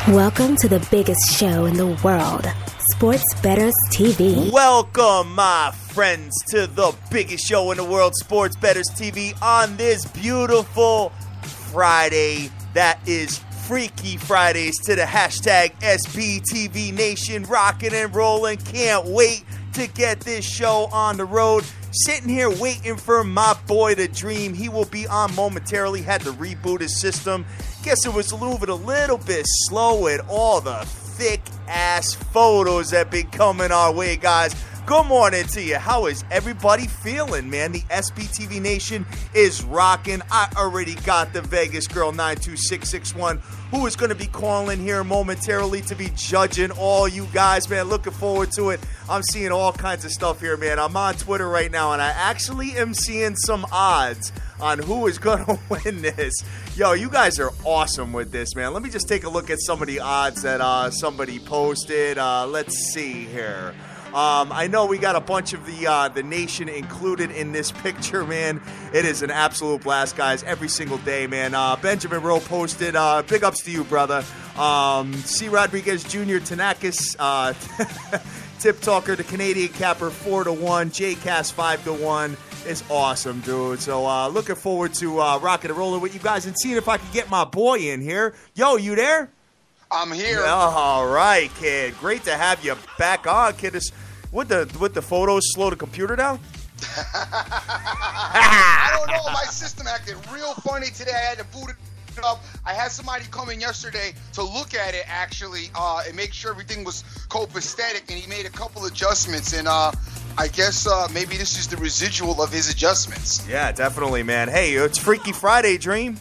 Welcome to the biggest show in the world, Sports Bettors TV. Welcome, my friends, to the biggest show in the world, Sports Bettors TV, on this beautiful Friday. That is Freaky Fridays to the hashtag SBTVNation, rocking and rolling. Can't wait to get this show on the road. Sitting here waiting for my boy to dream. He will be on momentarily. Had to reboot his system. Guess it was moving a little bit slow with all the thick-ass photos that been coming our way, guys. Good morning to you. How is everybody feeling, man? The SBTV Nation is rocking. I already got the Vegas girl 92661 who is going to be calling here momentarily to be judging all you guys, man. Looking forward to it. I'm seeing all kinds of stuff here, man. I'm on Twitter right now, and I actually am seeing some odds on who is going to win this. Yo, you guys are awesome with this, man. Let me just take a look at some of the odds that somebody posted. Let's see here. I know we got a bunch of the nation included in this picture, man. It is an absolute blast, guys, every single day, man. Benjamin Rowe posted, big ups to you, brother. C. Rodriguez Jr., Tanakis, Tip Talker, the Canadian Capper, 4-1, J-Cast, 5-1. It's awesome, dude. So looking forward to rocking and rolling with you guys and seeing if I can get my boy in here. Yo, you there? I'm here. All right, kid. Great to have you back on, kid. Would the photos slow the computer down? I don't know. My system acted real funny today. I had to boot it up. I had somebody come in yesterday to look at it, actually, and make sure everything was copacetic, and he made a couple adjustments, and I guess maybe this is the residual of his adjustments. Yeah, definitely, man. Hey, it's Freaky Friday, Dream.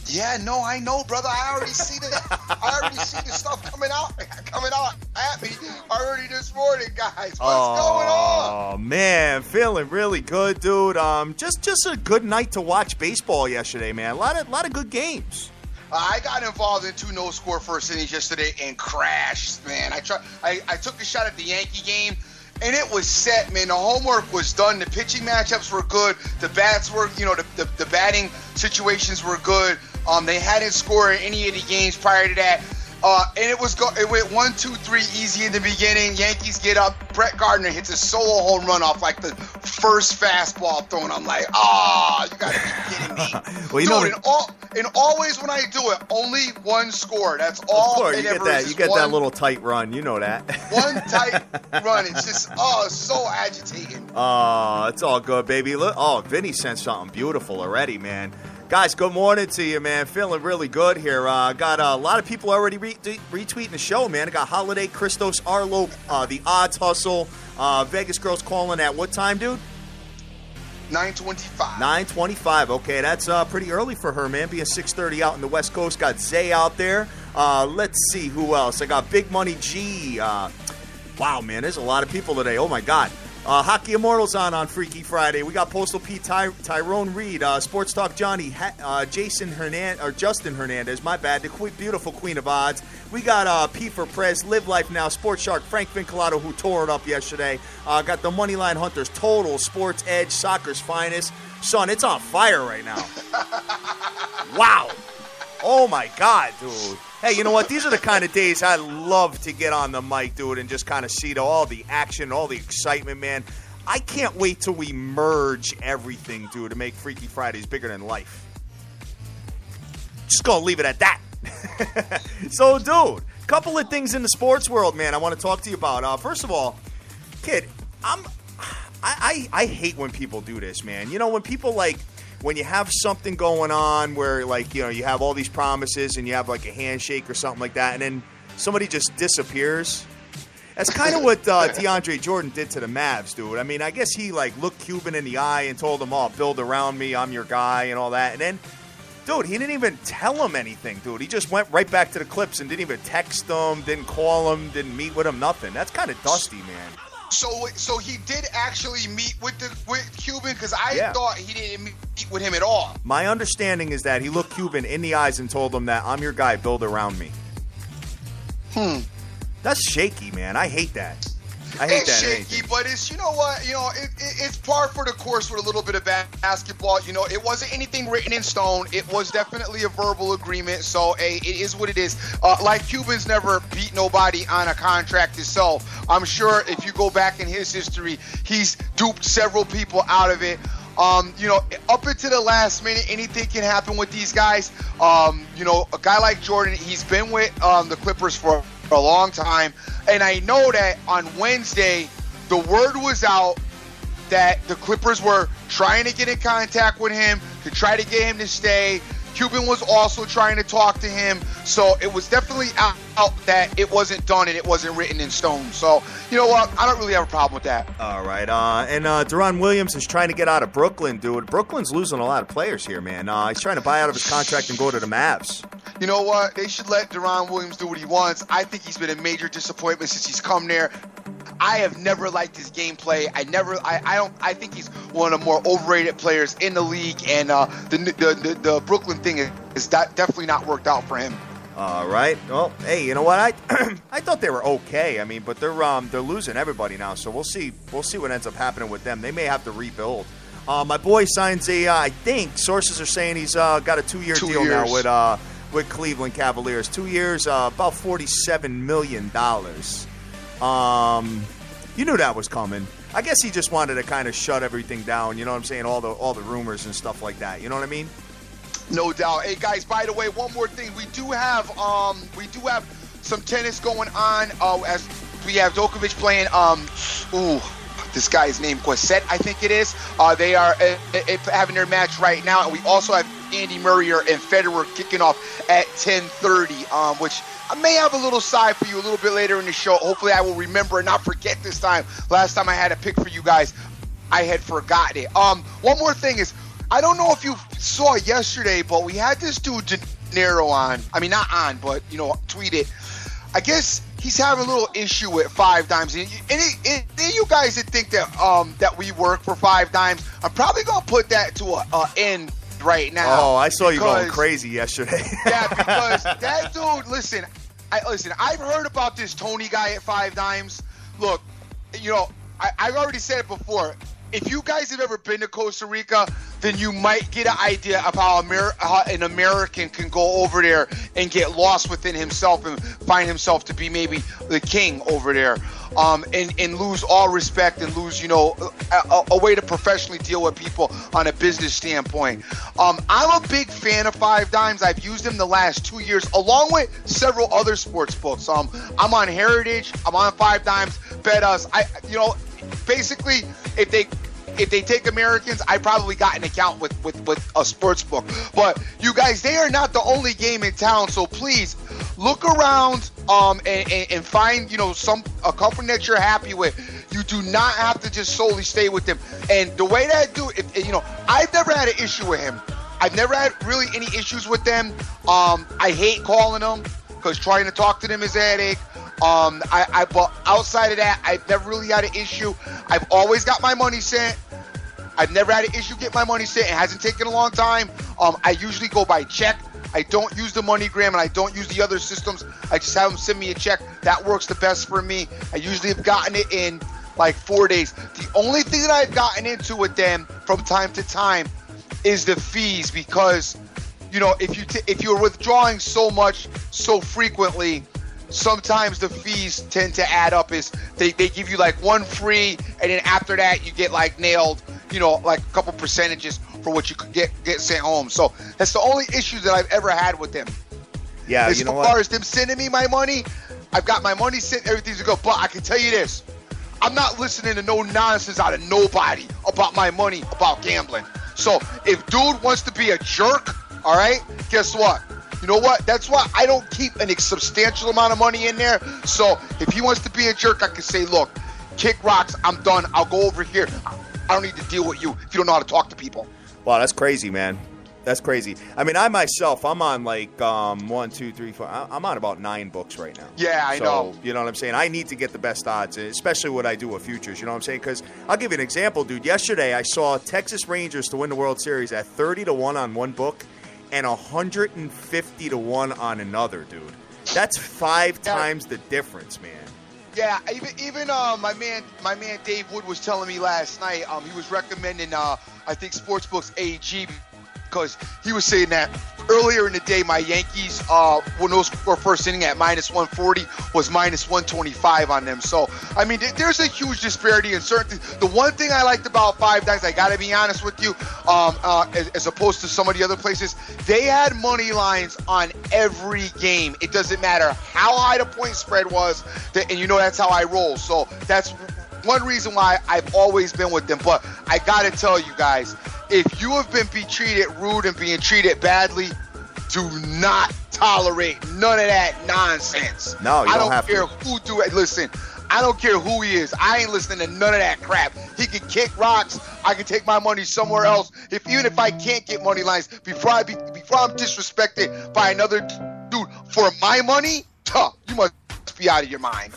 Yeah, no, I know, brother. I already see the stuff coming out at me already this morning, guys. What's going on? Oh man, feeling really good, dude. Just a good night to watch baseball yesterday, man. A lot of good games. I got involved in 2 no-score first innings yesterday and crashed, man. I took a shot at the Yankee game. And it was set, man. The homework was done. The pitching matchups were good. The bats were, the batting situations were good. They hadn't scored in any of the games prior to that. And it went 1, 2, 3 easy in the beginning. Yankees get up. Brett Gardner hits a solo home run off like the first fastball thrown. I'm like, you gotta be kidding me. Well, Dude, and always when I do it, only one score. That's all. Of course, you get that little tight run. You know that. One tight run. It's just so agitating. It's all good, baby. Look, Vinny sent something beautiful already, man. Guys, good morning to you, man. Feeling really good here. Got a lot of people already retweeting the show, man. I got Holiday, Christos, Arlo, the Odds Hustle, Vegas Girls calling at what time, dude? 9:25. 9:25. Okay, that's pretty early for her, man. Being 6:30 out in the West Coast. Got Zay out there. Let's see who else. I got Big Money G. Wow, man, there's a lot of people today. Oh my God. Hockey Immortals on Freaky Friday. We got Postal Pete, Tyrone Reed, Sports Talk Johnny, Justin Hernandez, my bad, the beautiful Queen of Odds. We got P for Prez, Live Life Now, Sports Shark, Frank Vinculato, who tore it up yesterday. Got the Moneyline Hunters, Total, Sports Edge, Soccer's Finest. Son, it's on fire right now. Wow. Oh my God, dude. Hey, you know what? These are the kind of days I love to get on the mic, dude, and just kind of see all the action, all the excitement, man. I can't wait till we merge everything, dude, to make Freaky Fridays bigger than life. Just gonna leave it at that. So, dude, couple of things in the sports world, man, I want to talk to you about. First of all, kid, I hate when people do this, man. You know, when people when you have something going on where, you have all these promises and you have, a handshake or something like that, and then somebody just disappears. That's kind of what DeAndre Jordan did to the Mavs, dude. I mean, I guess he, looked Cuban in the eye and told him, build around me, I'm your guy, and all that. And then, dude, he didn't even tell him anything, dude. He just went right back to the Clips and didn't even text him, didn't call him, didn't meet with him, nothing. That's kind of dusty, man. So he did actually meet with Cuban, because I thought he didn't meet with him at all. My understanding is that he looked Cuban in the eyes and told him that I'm your guy, build around me. That's shaky, man. I hate that. I hate it's that. shaky, but it's, you know what? It's par for the course with a little bit of basketball. It wasn't anything written in stone. It was definitely a verbal agreement. So, hey, it is what it is. Like Cuban's never beat nobody on a contract himself. I'm sure if you go back in his history, he's duped several people out of it. Up until the last minute, anything can happen with these guys. A guy like Jordan, he's been with the Clippers for a long time. And I know that on Wednesday, the word was out that the Clippers were trying to get in contact with him to try to get him to stay. Cuban was also trying to talk to him. So it was definitely out that it wasn't done and it wasn't written in stone. So, you know what? I don't really have a problem with that. All right. And Deron Williams is trying to get out of Brooklyn, dude. Brooklyn's losing a lot of players here, man. He's trying to buy out of his contract and go to the Mavs. You know what? They should let Deron Williams do what he wants. I think he's been a major disappointment since he's come there. I have never liked his gameplay. I think he's one of the more overrated players in the league, and the Brooklyn thing is definitely not worked out for him. All right. Well, hey, you know what? I thought they were okay. I mean, but they're losing everybody now, so we'll see what ends up happening with them. They may have to rebuild. My boy signs I think sources are saying he's got a 2-year deal now with Cleveland Cavaliers. 2 years, about $47 million. You knew that was coming. I guess he just wanted to kind of shut everything down. You know what I'm saying? All the rumors and stuff like that. You know what I mean? No doubt. Hey guys, by the way, one more thing. We do have some tennis going on. As we have Djokovic playing. This guy's name Quasset, I think it is. They are having their match right now, and we also have Andy Murray and Federer kicking off at 10:30. Which I may have a little side for you a little bit later in the show. Hopefully, I will remember and not forget this time. Last time I had a pick for you guys, I had forgotten it. One more thing is, I don't know if you saw yesterday, but we had this dude De Niro on. I mean, not on, but tweeted. I guess he's having a little issue with Five Dimes. And you guys that think that we work for Five Dimes, I'm probably gonna put that to an end right now. Oh, I saw you going crazy yesterday. Yeah, because that dude. Listen. I've heard about this Tony guy at Five Dimes. Look, I've already said it before. If you guys have ever been to Costa Rica, then you might get an idea of how an American can go over there and get lost within himself and find himself to be maybe the king over there, and lose all respect and lose, a way to professionally deal with people on a business standpoint. I'm a big fan of Five Dimes. I've used them the last 2 years, along with several other sports books. I'm on Heritage. I'm on Five Dimes. Bet Us. Basically, if they take Americans, I probably got an account with a sports book. But you guys, they are not the only game in town. So please look around and find a company that you're happy with. You do not have to just solely stay with them. And the way that I've never had an issue with him. I've never had really any issues with them. I hate calling them because trying to talk to them is a headache. But outside of that, I've never really had an issue. I've always got my money sent. I've never had an issue getting my money sent. It hasn't taken a long time. I usually go by check. I don't use the MoneyGram and I don't use the other systems. I just have them send me a check. That works the best for me. I usually have gotten it in like 4 days. The only thing that I've gotten into with them from time to time is the fees, because if you're withdrawing so much so frequently, sometimes the fees tend to add up. Is they give you like one free, and then after that you get like nailed, like a couple percentages for what you could get sent home. So that's the only issue that I've ever had with them. Yeah, as far as them sending me my money, I've got my money sent, everything's good. But I can tell you this, I'm not listening to no nonsense out of nobody about my money, about gambling. So if dude wants to be a jerk, all right, guess what? You know what? That's why I don't keep a substantial amount of money in there. So if he wants to be a jerk, I can say, look, kick rocks, I'm done. I'll go over here. I don't need to deal with you if you don't know how to talk to people. Wow, that's crazy, man. That's crazy. I mean, I'm on like 1, 2, 3, 4. I'm on about 9 books right now. Yeah, I know. You know what I'm saying? I need to get the best odds, especially what I do with futures. You know what I'm saying? Because I'll give you an example, dude. Yesterday, I saw Texas Rangers to win the World Series at 30-1 on one book and 150-1 on another, dude. That's 5 times the difference, man. Yeah, even my man Dave Wood was telling me last night. He was recommending I think Sportsbooks AG, because he was saying that earlier in the day my Yankees when those score first inning at -140 was -125 on them. So I mean there's a huge disparity in certain things. The one thing I liked about Five Dimes, I gotta be honest with you, as opposed to some of the other places, they had money lines on every game. It doesn't matter how high the point spread was, and you know that's how I roll. So that's one reason why I've always been with them. But I gotta tell you guys, if you have been treated rude and being treated badly, do not tolerate none of that nonsense. No, you don't have to. I don't care who do it. Listen, I don't care who he is. I ain't listening to none of that crap. He can kick rocks. I can take my money somewhere else. Even if I can't get money lines, before I'm disrespected by another dude for my money, you must be out of your mind.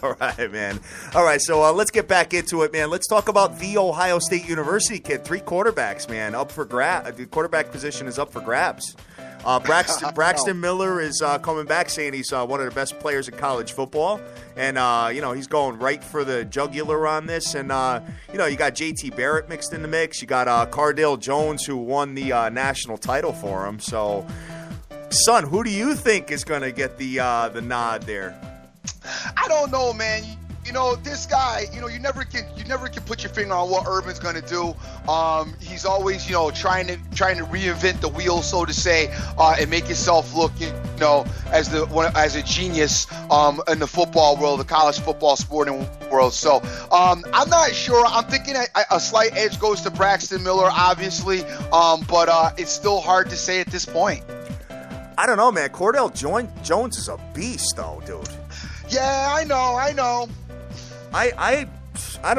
All right, man. All right, so let's get back into it, man. Let's talk about the Ohio State University kid. 3 quarterbacks, man, up for grab. The quarterback position is up for grabs. Braxton Miller is coming back, saying he's one of the best players in college football. And, he's going right for the jugular on this. And, you got J.T. Barrett mixed in the mix. You got Cardale Jones, who won the national title for him. So, son, who do you think is going to get the nod there? I don't know, man. This guy, you never can put your finger on what Urban's going to do. He's always, trying to reinvent the wheel, so to say, and make himself look, as a genius in the football world, the college football sporting world. So I'm not sure. I'm thinking a slight edge goes to Braxton Miller, obviously, but it's still hard to say at this point. I don't know, man. Cardale Jones is a beast, though, dude. Yeah, I know. I don't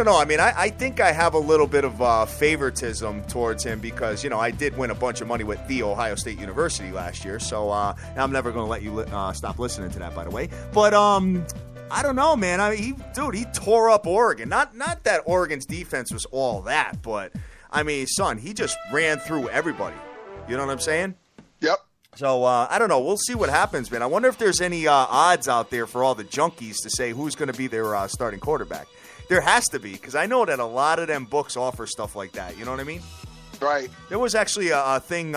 know. I mean, I think I have a little bit of favoritism towards him because, I did win a bunch of money with the Ohio State University last year. So I'm never going to let you stop listening to that, by the way. But I don't know, man. He tore up Oregon. Not that Oregon's defense was all that, but, I mean, son, he just ran through everybody. You know what I'm saying? Yep. So, I don't know. We'll see what happens, man. I wonder if there's any odds out there for all the junkies to say who's going to be their starting quarterback. There has to be, because I know that a lot of them books offer stuff like that. You know what I mean? Right. There was actually a thing,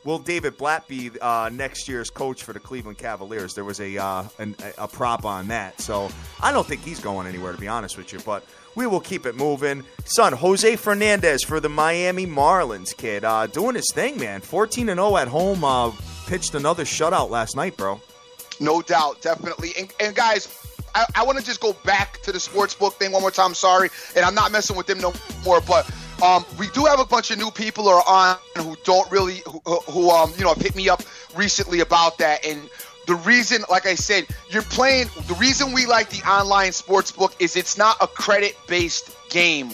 will David Blatt be next year's coach for the Cleveland Cavaliers? There was a prop on that. So, I don't think he's going anywhere, to be honest with you, but we will keep it moving. Son, Jose Fernandez for the Miami Marlins, kid. Doing his thing, man. 14-0 at home. Pitched another shutout last night, bro. No doubt, definitely. And guys, I want to just go back to the sportsbook thing one more time. Sorry. And I'm not messing with them no more. But we do have a bunch of new people who are on who don't really, who have hit me up recently about that. And the reason, like I said, the reason we like the online sportsbook is it's not a credit-based game.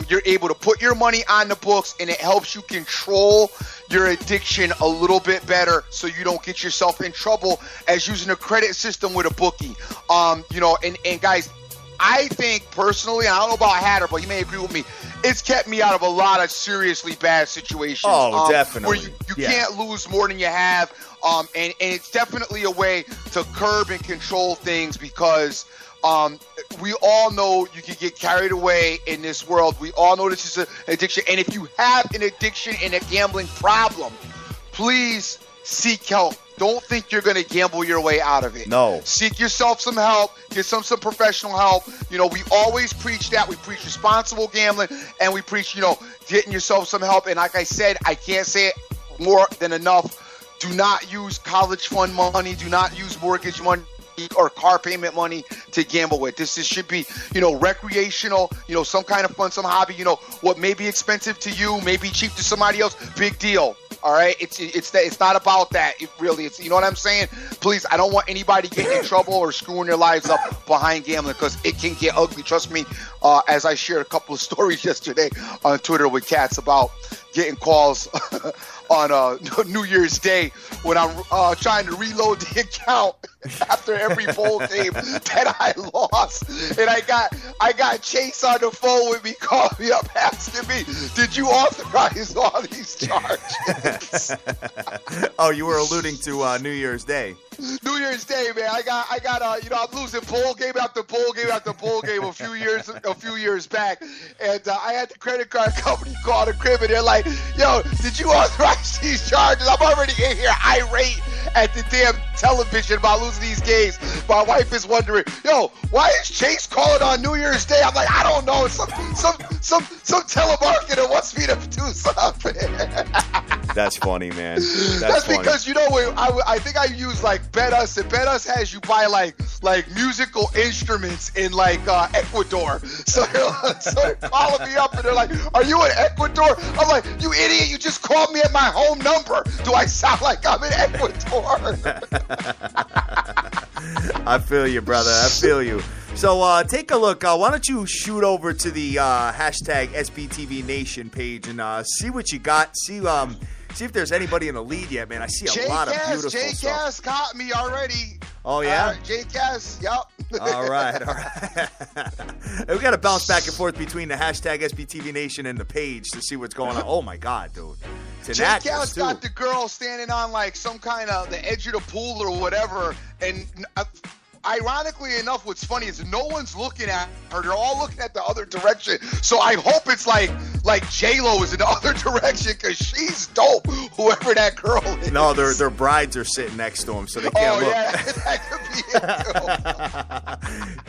You're able to put your money on the books, and it helps you control your addiction a little bit better so you don't get yourself in trouble as using a credit system with a bookie. And guys, I think personally, I don't know about Hatter, but you may agree with me, it's kept me out of a lot of seriously bad situations. Oh, definitely. Where you can't lose more than you have. And it's definitely a way to curb and control things because we all know you can get carried away in this world. We all know this is an addiction. And if you have an addiction and a gambling problem, please seek help. Don't think you're going to gamble your way out of it. No. Seek yourself some help. Get some professional help. We always preach that. We preach responsible gambling, and we preach, getting yourself some help. And like I said, I can't say it more than enough. Do not use college fund money. Do not use mortgage money or car payment money to gamble with. This should be, recreational, some kind of fun, some hobby. What may be expensive to you, may be cheap to somebody else. Big deal. All right, it's not about that. It's you know what I'm saying. Please, I don't want anybody getting in trouble or screwing their lives up behind gambling because it can get ugly. Trust me. As I shared a couple of stories yesterday on Twitter with cats about getting calls on New Year's Day when I'm trying to reload the account after every bowl game that I lost, and I got Chase on the phone with me, calling me up asking me, "Did you authorize all these charges?" Oh, you were alluding to New Year's Day. New Year's Day, man, I got, I'm losing bowl game after bowl game after bowl game a few years back, and I had the credit card company call the crib, and they're like, yo, did you authorize these charges? I'm already in here irate at the damn television about losing these games. My wife is wondering, yo, why is Chase calling on New Year's Day? I'm like, I don't know. Some telemarketer wants me to do something. That's funny, man. That's funny. Because, I think I use like Bet Us, and Bet Us has you buy like musical instruments in like Ecuador. So they're calling me up and they're like, are you in Ecuador? I'm like, you idiot, you just called me at my home number. Do I sound like I'm in Ecuador? I feel you, brother. I feel you. So take a look. Why don't you shoot over to the hashtag SBTVNation page and see what you got. See if there's anybody in the lead yet, man. I see a lot of beautiful stuff. J-Cass caught me already. Oh, yeah? J-Cass, yep. All right. We got to bounce back and forth between the hashtag SBTVNation and the page to see what's going on. Oh, my God, dude. J-Cass got the girl standing on, like, some kind of the edge of the pool or whatever, and ironically enough, what's funny is no one's looking at her. They're all looking at the other direction. So I hope it's like J-Lo is in the other direction because she's dope, whoever that girl is. No, their brides are sitting next to them, so they can't look. Yeah, that could be it,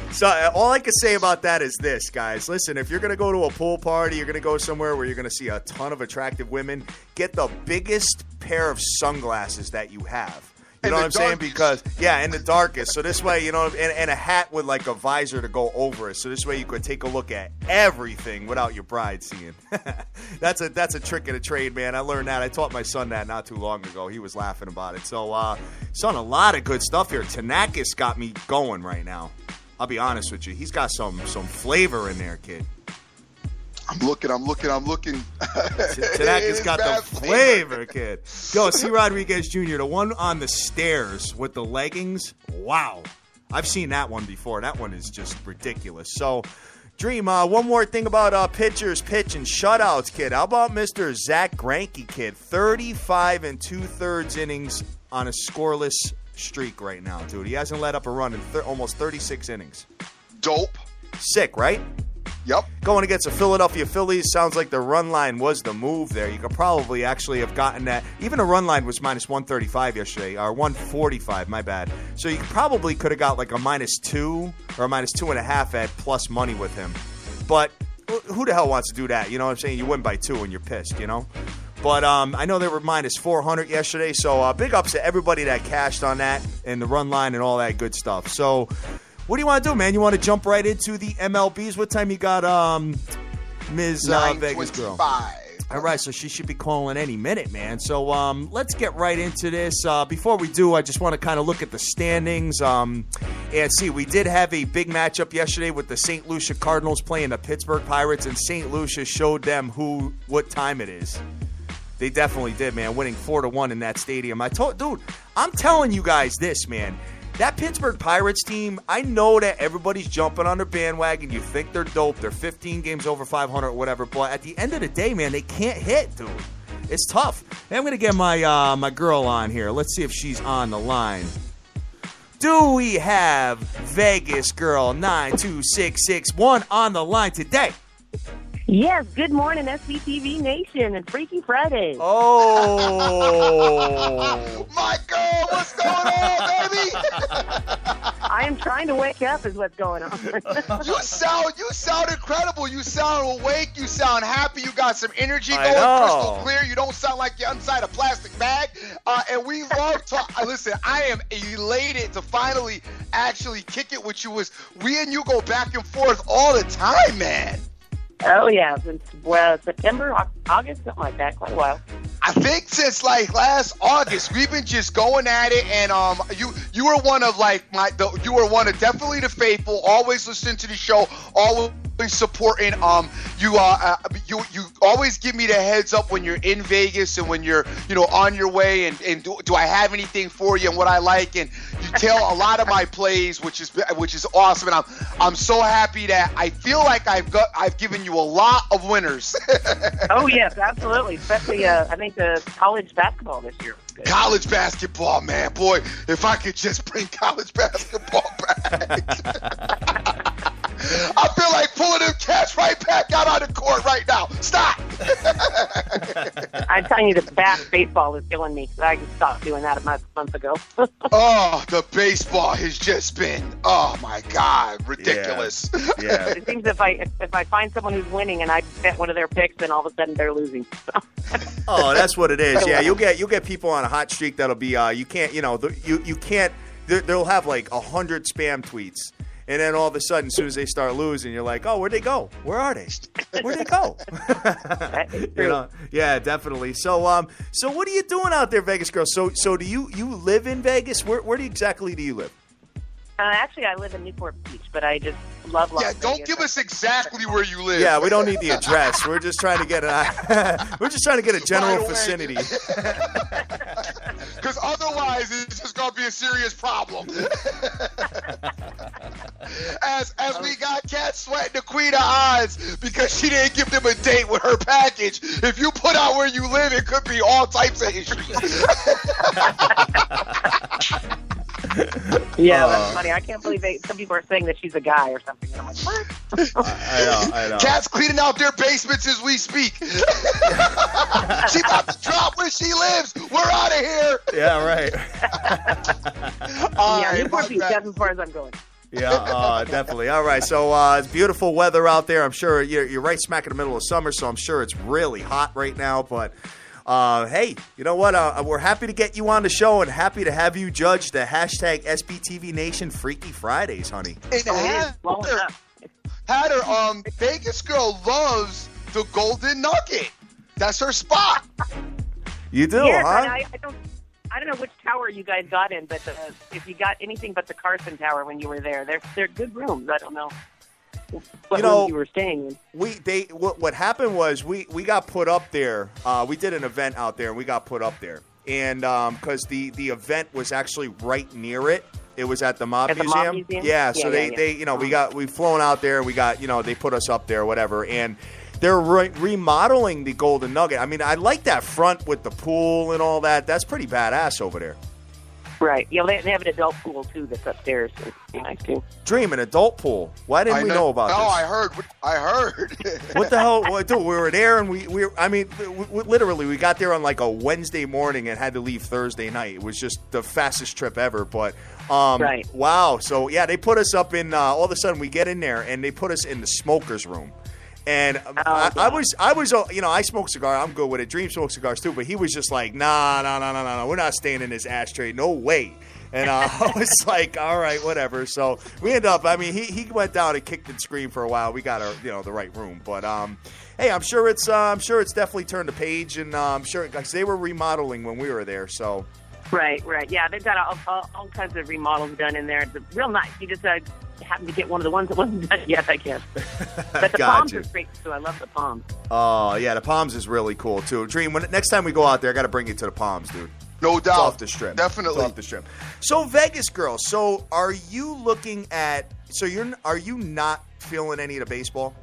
too. So all I can say about that is this, guys. Listen, if you're going to go to a pool party, you're going to go somewhere where you're going to see a ton of attractive women, get the biggest pair of sunglasses that you have. You know what I'm saying? Because, in the darkest. So this way, and a hat with like a visor to go over it. So this way you could take a look at everything without your bride seeing. That's a trick of the trade, man. I learned that. I taught my son that not too long ago. He was laughing about it. So, son, a lot of good stuff here. Tanakis got me going right now. I'll be honest with you. He's got some flavor in there, kid. I'm looking. Tanaka's got the flavor, kid. Yo, C. Rodriguez Jr., the one on the stairs with the leggings. Wow. I've seen that one before. That one is just ridiculous. So, Dream, one more thing about pitchers, pitch, and shutouts, kid. How about Mr. Zach Greinke, kid? 35 2/3 innings on a scoreless streak right now, dude. He hasn't let up a run in almost 36 innings. Dope. Sick, right? Yep. Going against the Philadelphia Phillies, sounds like the run line was the move there. You could probably actually have gotten that. Even a run line was minus 135 yesterday, or 145, my bad. So you probably could have got like a -2 or a -2.5 at plus money with him. But who the hell wants to do that? You know what I'm saying? You win by 2 and you're pissed, But I know they were minus 400 yesterday, so big ups to everybody that cashed on that and the run line and all that good stuff. So what do you want to do, man? You want to jump right into the MLBs? What time you got, Ms. Vegas Girl? All right, so she should be calling any minute, man. So let's get right into this. Before we do, I just want to kind of look at the standings. And see, we did have a big matchup yesterday with the St. Lucia Cardinals playing the Pittsburgh Pirates, and St. Lucia showed them what time it is. They definitely did, man, winning 4-1 in that stadium. Dude, I'm telling you guys this, man. That Pittsburgh Pirates team, I know that everybody's jumping on their bandwagon. You think they're dope. They're 15 games over 500 or whatever. But at the end of the day, man, they can't hit, dude. It's tough. And I'm going to get my girl on here. Let's see if she's on the line. Do we have Vegas Girl 92661 on the line today? Yes, good morning, SBTV Nation and Freaky Friday. Oh. My girl, what's going on, baby? I am trying to wake up is what's going on. You sound incredible. You sound awake. You sound happy. You got some energy going, crystal clear. You don't sound like you're inside a plastic bag. And we love talking. Listen, I am elated to finally actually kick it with you. We and you go back and forth all the time, man. Oh, yeah. Since, September, August, something like that. Quite a while. I think since, last August, we've been just going at it. And you were one of, you were one of definitely the faithful, always listening to the show, always supporting. You always give me the heads up when you're in Vegas and when you're, on your way. And do I have anything for you and what I like? And detail a lot of my plays, which is awesome, and I'm so happy that I feel like I've given you a lot of winners. Oh yes, absolutely. Especially I think the college basketball this year. College basketball, man, boy, if I could just bring college basketball back. I feel like pulling them cats right back out on the court right now. Stop. I'm telling you, the baseball is killing me. I stopped doing that a month ago. Oh, the baseball has just been, oh my God, ridiculous. Yeah. It seems if I find someone who's winning and I bet one of their picks, then all of a sudden they're losing. Oh, that's what it is. Yeah, you'll get people on a hot streak that'll be you can't, you can't. They'll have like 100 spam tweets. And then all of a sudden, as soon as they start losing, you're like, "Oh, where'd they go? Where are they? Where'd they go?" Yeah, definitely. So what are you doing out there, Vegas girl? So do you live in Vegas? Where exactly do you live? Actually, I live in Newport Beach, but I just love Las Vegas. Yeah, don't give us exactly where you live. Yeah, we don't need the address. We're just trying to get a general vicinity. Because otherwise, it's just gonna be a serious problem. As we got Cat sweating the queen of odds because she didn't give them a date with her package. If you put out where you live, it could be all types of issues. Yeah, that's funny. I can't believe some people are saying that she's a guy or something. And I'm like, what? I know. Cat's cleaning out their basements as we speak. She about to drop where she lives. We're out of here. Yeah, right. Newport Beach, that's as far as I'm going. Yeah, definitely. All right, so it's beautiful weather out there. I'm sure you're right smack in the middle of summer, so I'm sure it's really hot right now. But, hey, you know what? We're happy to get you on the show and happy to have you judge the hashtag SBTVNation Freaky Fridays, honey. And Hatter, Vegas girl loves the Golden Nugget. That's her spot. You do, yes, huh? I don't know which tower you guys got in, but if you got anything but the Carson Tower when you were there, they're good rooms. I don't know what rooms you were staying in. What happened was we got put up there. We did an event out there, and we got put up there. And because the event was actually right near it. It was at the Mob Museum. Yeah, so we've flown out there. We got, they put us up there, whatever. And they're remodeling the Golden Nugget. I mean, I like that front with the pool and all that. That's pretty badass over there. Right. Yeah, they have an adult pool, too, that's upstairs. So it's nice, too. Dream, an adult pool. Why didn't we know about this? Oh, I heard. What the hell? Dude, we were there, and we literally, we got there on like a Wednesday morning and had to leave Thursday night. It was just the fastest trip ever, but... right. Wow. So, yeah, they put us up in... all of a sudden, we get in there, and they put us in the smoker's room. And I was, I smoke cigar. I'm good with it. Dream smokes cigars too, but he was just like, nah, we're not staying in this ashtray. No way. And I was like, all right, whatever. So we ended up. I mean, he went down and kicked and screamed for a while. We got our, the right room. But hey, I'm sure it's definitely turned a page, and I'm sure because they were remodeling when we were there. So. Right. Yeah, they've got all kinds of remodels done in there. It's real nice. You just happened to get one of the ones that wasn't done yet, I guess. But the Palms are great, too. I love the Palms. Oh, yeah, the Palms is really cool, too. Dream, next time we go out there, I got to bring you to the Palms, dude. No doubt. It's off the strip. Definitely. It's off the strip. So, Vegas girl, so are you looking at – are you not feeling any of the baseball?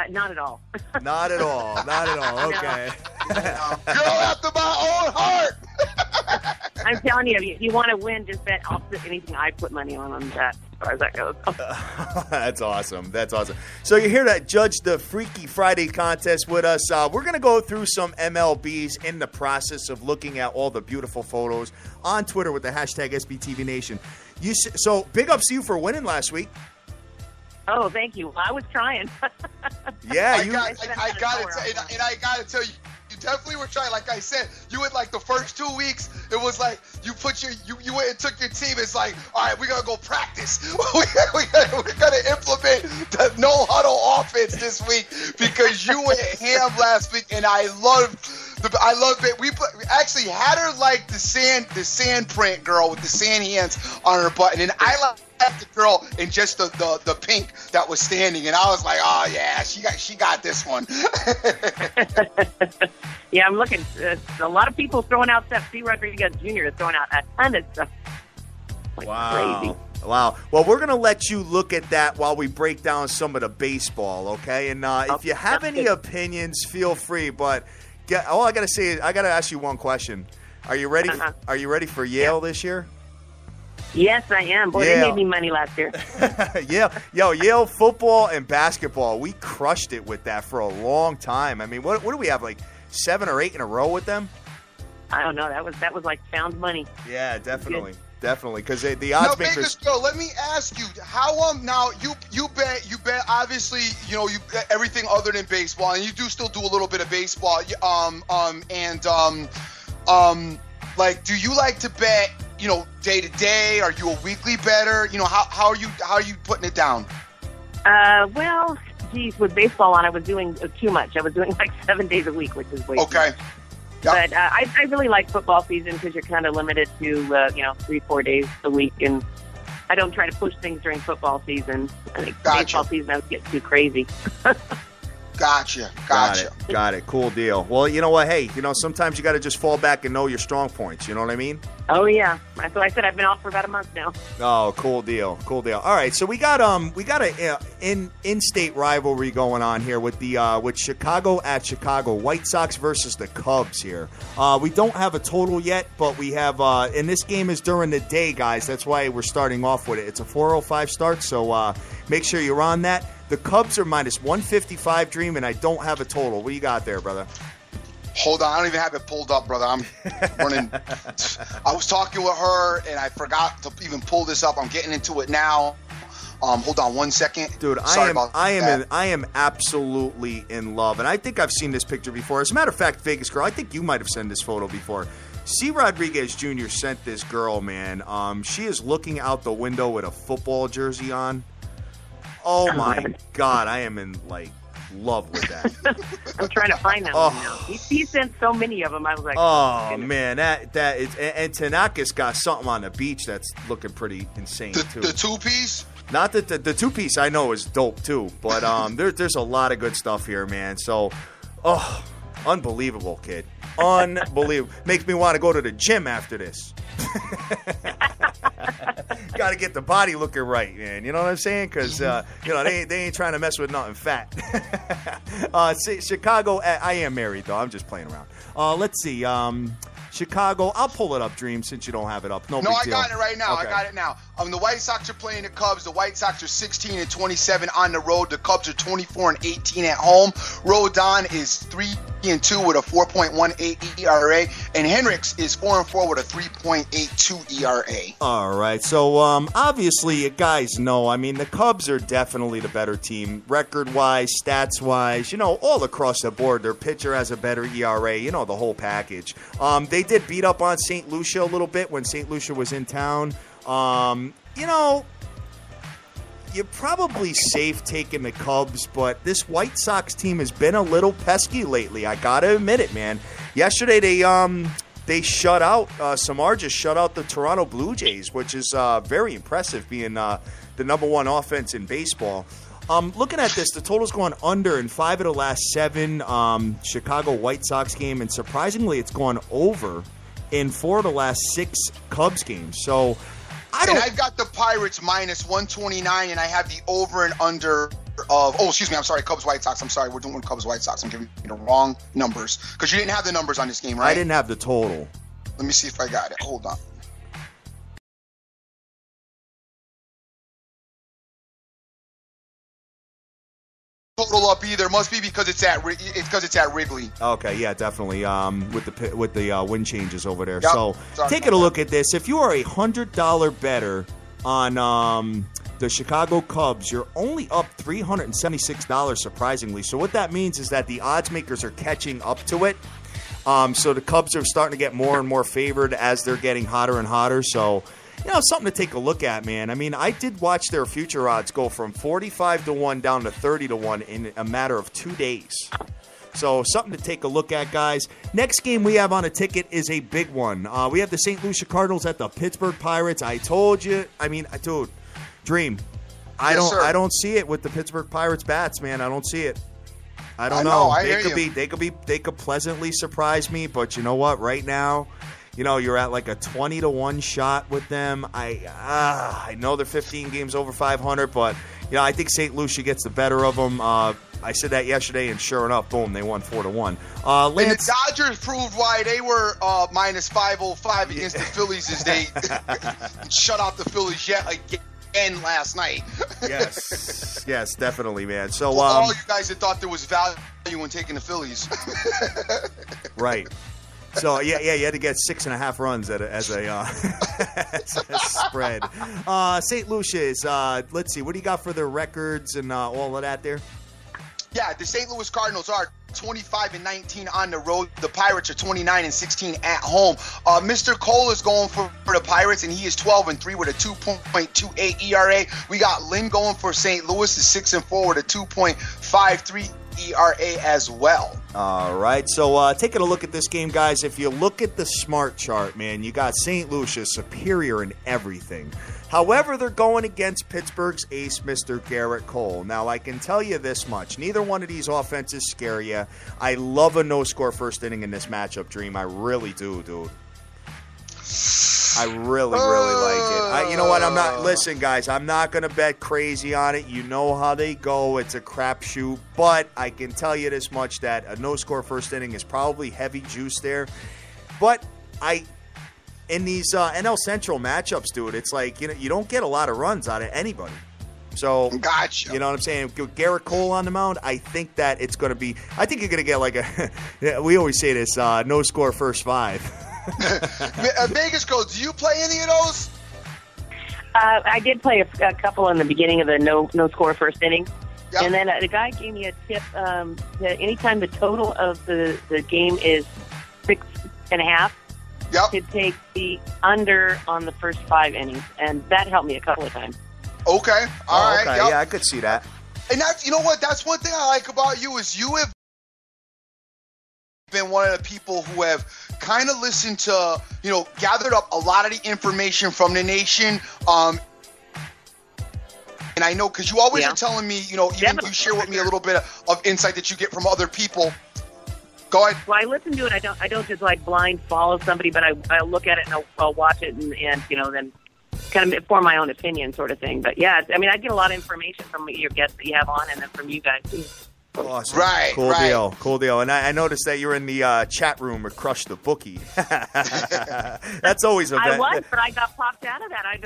Not at all. Not at all. Okay. Girl after my own heart. I'm telling you, if you want to win, just bet opposite anything I put money on that, as far as that goes. That's awesome. So you're here to judge the Freaky Friday contest with us. We're going to go through some MLBs in the process of looking at all the beautiful photos on Twitter with the hashtag SBTVNation. So big ups to you for winning last week. Oh, thank you. I was trying. Yeah, I got to tell you, you definitely were trying. Like I said, you went like the first 2 weeks. It was like you went and took your team. It's like, all right, we're gonna go practice. we're gonna implement the no huddle offense this week because you went ham last week, and I love it. We actually had her like the sand print girl with the sand hands on her button, and I like the girl in just the pink that was standing, and I was like, oh yeah, she got this one. Yeah, I'm looking. A lot of people throwing out stuff. C. Rodriguez Jr. is throwing out a ton of stuff. like wow. crazy. Wow. Well, we're going to let you look at that while we break down some of the baseball, okay? And if you have any opinions, feel free. But all I got to say is I got to ask you one question. Are you ready? Are you ready for Yale this year? Yes, I am. Boy, they made me money last year. Yale football and basketball, we crushed it with that for a long time. I mean, what do we have, like 7 or 8 in a row with them? I don't know. That was like found money. Yeah, definitely. Definitely, because the odds makers. Vegas girl, let me ask you, how now you bet obviously you bet everything other than baseball, and you do still do a little bit of baseball. Like, do you like to bet day to day? Are you a weekly bettor? How are you putting it down? Well, geez, with baseball on, I was doing too much. I was doing like 7 days a week, which is way too much. Yep. But I really like football season because you're kind of limited to 3-4 days a week, and I don't try to push things during football season. I think baseball season I would get too crazy. Gotcha. Got it. Cool deal. Well, you know what? Hey, sometimes you got to just fall back and know your strong points. You know what I mean? Oh yeah. So I said I've been off for about a month now. Oh, cool deal. All right, so we got a in-state rivalry going on here with with Chicago at Chicago, White Sox versus the Cubs here. We don't have a total yet, but we have. And this game is during the day, guys. That's why we're starting off with it. It's a 4:05 start, so make sure you're on that. The Cubs are minus 155, Dream, and I don't have a total. What do you got there, brother? Hold on. I don't even have it pulled up, brother. I'm running. I was talking with her, and I forgot to even pull this up. I'm getting into it now. Hold on 1 second. Dude, I am absolutely in love, and I think I've seen this picture before. As a matter of fact, Vegas girl, I think you might have sent this photo before. C. Rodriguez Jr. sent this girl, man. She is looking out the window with a football jersey on. Oh my God, I am in love with that. I'm trying to find that one now. He sent so many of them. I was like, oh man, that is. And Tanaka's got something on the beach that's looking pretty insane too. The 2-piece. Not that the 2-piece I know is dope too, but there's a lot of good stuff here, man. So, unbelievable, kid. Unbelievable. Makes me want to go to the gym after this. Got to get the body looking right, man. You know what I'm saying? Because they ain't trying to mess with nothing fat. Chicago. I am married though. I'm just playing around. Let's see. Chicago. I'll pull it up, Dream, since you don't have it up. No, big I deal. got it right now. Okay. I got it now. The White Sox are playing the Cubs. The White Sox are 16-27 on the road. The Cubs are 24-18 at home. Rodon is 3-2 with a 4.18 ERA, and Hendricks is 4-4 with a 3.82 ERA. All right. So obviously, you guys know. I mean, the Cubs are definitely the better team, record-wise, stats-wise. All across the board. Their pitcher has a better ERA. The whole package. They did beat up on St. Lucia a little bit when St. Lucia was in town. You're probably safe taking the Cubs, but this White Sox team has been a little pesky lately. I gotta admit it, man. Yesterday they shut out Samar just shut out the Toronto Blue Jays, which is very impressive, being the number one offense in baseball. Looking at this, the total's gone under in 5 of the last 7 Chicago White Sox game, and surprisingly, it's gone over in 4 of the last 6 Cubs games. So I've got the Pirates minus 129, and I have the over and under of. Oh, excuse me. I'm sorry, Cubs White Sox. I'm sorry, we're doing Cubs White Sox. I'm giving you the wrong numbers because you didn't have the numbers on this game, right? I didn't have the total. Let me see if I got it. Hold on. Total up either. Must be because it's at Wrigley. Okay, yeah, definitely. With the wind changes over there. Yep. So taking a look at this, if you are a $100 bettor on the Chicago Cubs, you're only up $376, surprisingly. So what that means is that the odds makers are catching up to it. So the Cubs are starting to get more and more favored as they're getting hotter and hotter. So. Something to take a look at, man. I mean, I did watch their future odds go from 45-1 down to 30-1 in a matter of 2 days. So something to take a look at, guys. Next game we have on a ticket is a big one. We have the St. Lucia Cardinals at the Pittsburgh Pirates. I told you. I mean, dude, Dream. I don't see it with the Pittsburgh Pirates bats, man. I don't see it. I don't know. They could pleasantly surprise me, but you know what? Right now, you're at like a 20-1 shot with them. I know they're 15 games over 500, but I think St. Lucia gets the better of them. I said that yesterday, and sure enough, boom, they won 4-1. And the Dodgers proved why they were minus 505 against the Phillies as they shut out the Phillies yet again last night. Yes, definitely, man. So all you guys that thought there was value in taking the Phillies. Right. So you had to get 6.5 runs as a spread. St. Lucia is let's see, what do you got for their records and all of that there? Yeah, the St. Louis Cardinals are 25-19 on the road. The Pirates are 29-16 at home. Mr. Cole is going for the Pirates, and he is 12-3 with a 2.28 ERA. We got Lynn going for St. Louis, is 6-4 with a 2.53 ERA as well. All right, so taking a look at this game, guys, if you look at the smart chart, man, you got St. Lucia superior in everything. However, they're going against Pittsburgh's ace, Mr. Garrett Cole. Now, I can tell you this much. Neither one of these offenses scare you. I love a no-score first inning in this matchup, Dream. I really do, dude. I really like it. You know what? Listen, guys, I'm not going to bet crazy on it. You know how they go. It's a crapshoot. But I can tell you this much, that a no-score first inning is probably heavy juice there. But in these NL Central matchups, dude, it's like, you don't get a lot of runs out of anybody. So, gotcha. You know what I'm saying? Garrett Cole on the mound, I think that it's going to be – I think you're going to get like a – we always say this, no-score first 5. Vegas Girl, do you play any of those? I did play a couple in the beginning of the no score first inning. Yep. And then the guy gave me a tip that anytime the total of the game is 6.5, yep, to take the under on the first 5 innings. And that helped me a couple of times. Okay. All right. Okay. Yep. Yeah, I could see that. And that's, you know what? That's one thing I like about you is you have been one of the people who have kind of listened to, gathered up a lot of the information from the nation. And I know because you always are telling me, even you share with me a little bit of insight that you get from other people. Go ahead. Well, I listen to it. I don't just like blind follow somebody, but I look at it and I'll watch it and then kind of form my own opinion, sort of thing. But yeah, I get a lot of information from your guests that you have on, and then from you guys too. Awesome. Right. Cool deal. And I noticed that you're in the chat room with Crush the Bookie. That's always a I was, but I got popped out of that. I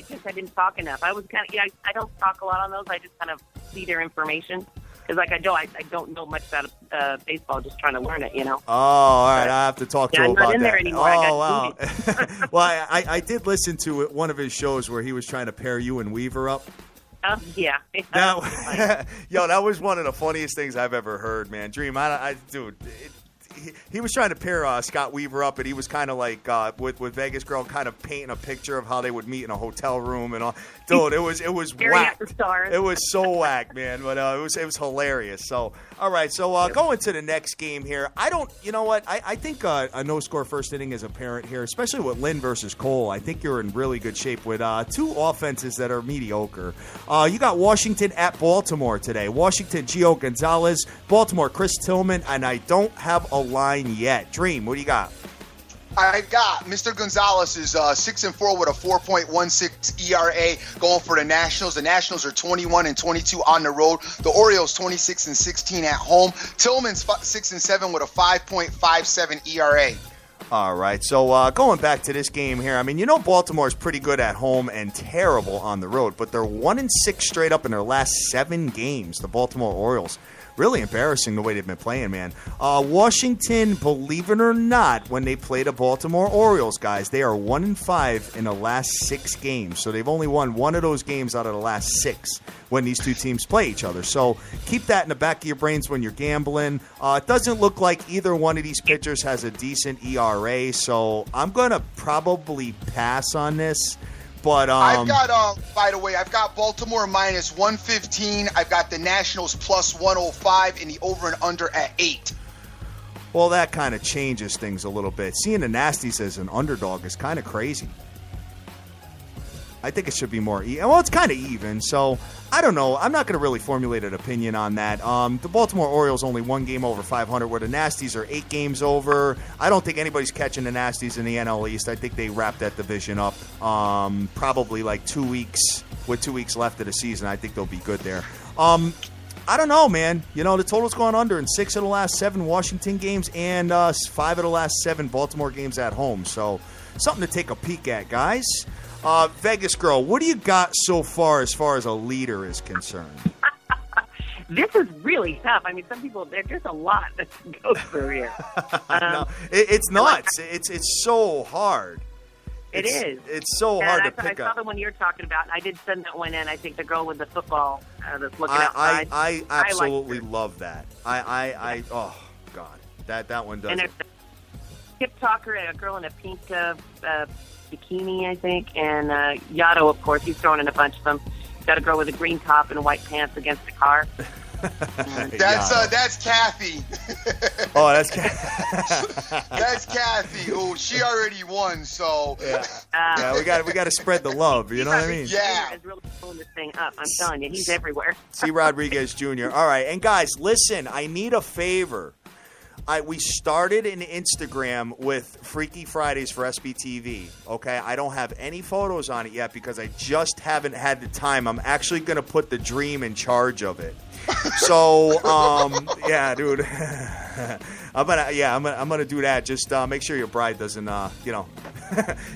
guess I didn't talk enough. I was kind of I don't talk a lot on those. I just kind of see their information. Because I don't know much about baseball, just trying to learn it, Oh, all right. I have to talk to him about that. I'm not in there anymore. Oh, wow. Well, I did listen to one of his shows where he was trying to pair you and Weaver up. Yeah. That was one of the funniest things I've ever heard, man. Dream, dude. He was trying to pair Scott Weaver up, and he was kind of like with Vegas Girl, kind of painting a picture of how they would meet in a hotel room and all. Dude, it was whack. It was so whack, man. But it was hilarious. So all right, so going to the next game here. You know what? I think a no score first inning is apparent here, especially with Lynn versus Cole. I think you're in really good shape with two offenses that are mediocre. You got Washington at Baltimore today. Washington, Gio Gonzalez. Baltimore, Chris Tillman, and I don't have a line yet. Dream, what do you got? I got Mr. Gonzalez is 6-4 with a 4.16 ERA going for the Nationals. The Nationals are 21-22 on the road. The Orioles 26-16 at home. Tillman's 6-7 with a 5.57 ERA. All right, so going back to this game here, Baltimore's pretty good at home and terrible on the road, but they're 1-6 straight up in their last 7 games, the Baltimore Orioles. Really embarrassing the way they've been playing, man. Washington, believe it or not, when they play the Baltimore Orioles, guys, they are 1-5 in the last 6 games. So they've only won one of those games out of the last 6 when these two teams play each other. So keep that in the back of your brains when you're gambling. It doesn't look like either one of these pitchers has a decent ERA, so I'm going to probably pass on this. But I've got, by the way, I've got Baltimore minus 115. I've got the Nationals plus 105 and the over and under at 8. Well, that kind of changes things a little bit. Seeing the Nasties as an underdog is kind of crazy. I think it should be more even. Well, it's kind of even, so I don't know. I'm not going to really formulate an opinion on that. The Baltimore Orioles only 1 game over 500, where the Nasties are 8 games over. I don't think anybody's catching the Nasties in the NL East. I think they wrap that division up probably like 2 weeks. With 2 weeks left of the season, I think they'll be good there. I don't know, man. You know, the total's gone under in 6 of the last 7 Washington games and 5 of the last 7 Baltimore games at home. So something to take a peek at, guys. Vegas Girl, what do you got so far as a leader is concerned? This is really tough. I mean, some people, there's a lot that goes through here. No, it's nuts. It's so hard. It is. It's so hard to pick up. I saw the one you're talking about. I did send that one in. I think the girl with the football that's looking outside. I absolutely love that. Oh, God. That one does. And there's a hip talker, a girl in a pink bikini, I think. And Yotto, of course, he's throwing in a bunch of them. He's got a girl with a green top and white pants against the car. That's Kathy. Oh, that's Kathy. That's Kathy. Oh, she already won. So yeah, we got to spread the love. You know what I mean? Yeah. He's really pulling this thing up. I'm telling you, he's everywhere. C. Rodriguez Jr. All right, and guys, listen. I need a favor. We started an Instagram with Freaky Fridays for SBTV, okay? I don't have any photos on it yet because I just haven't had the time. I'm actually going to put the Dream in charge of it. So, yeah, dude. I'm gonna do that. Just make sure your bride doesn't,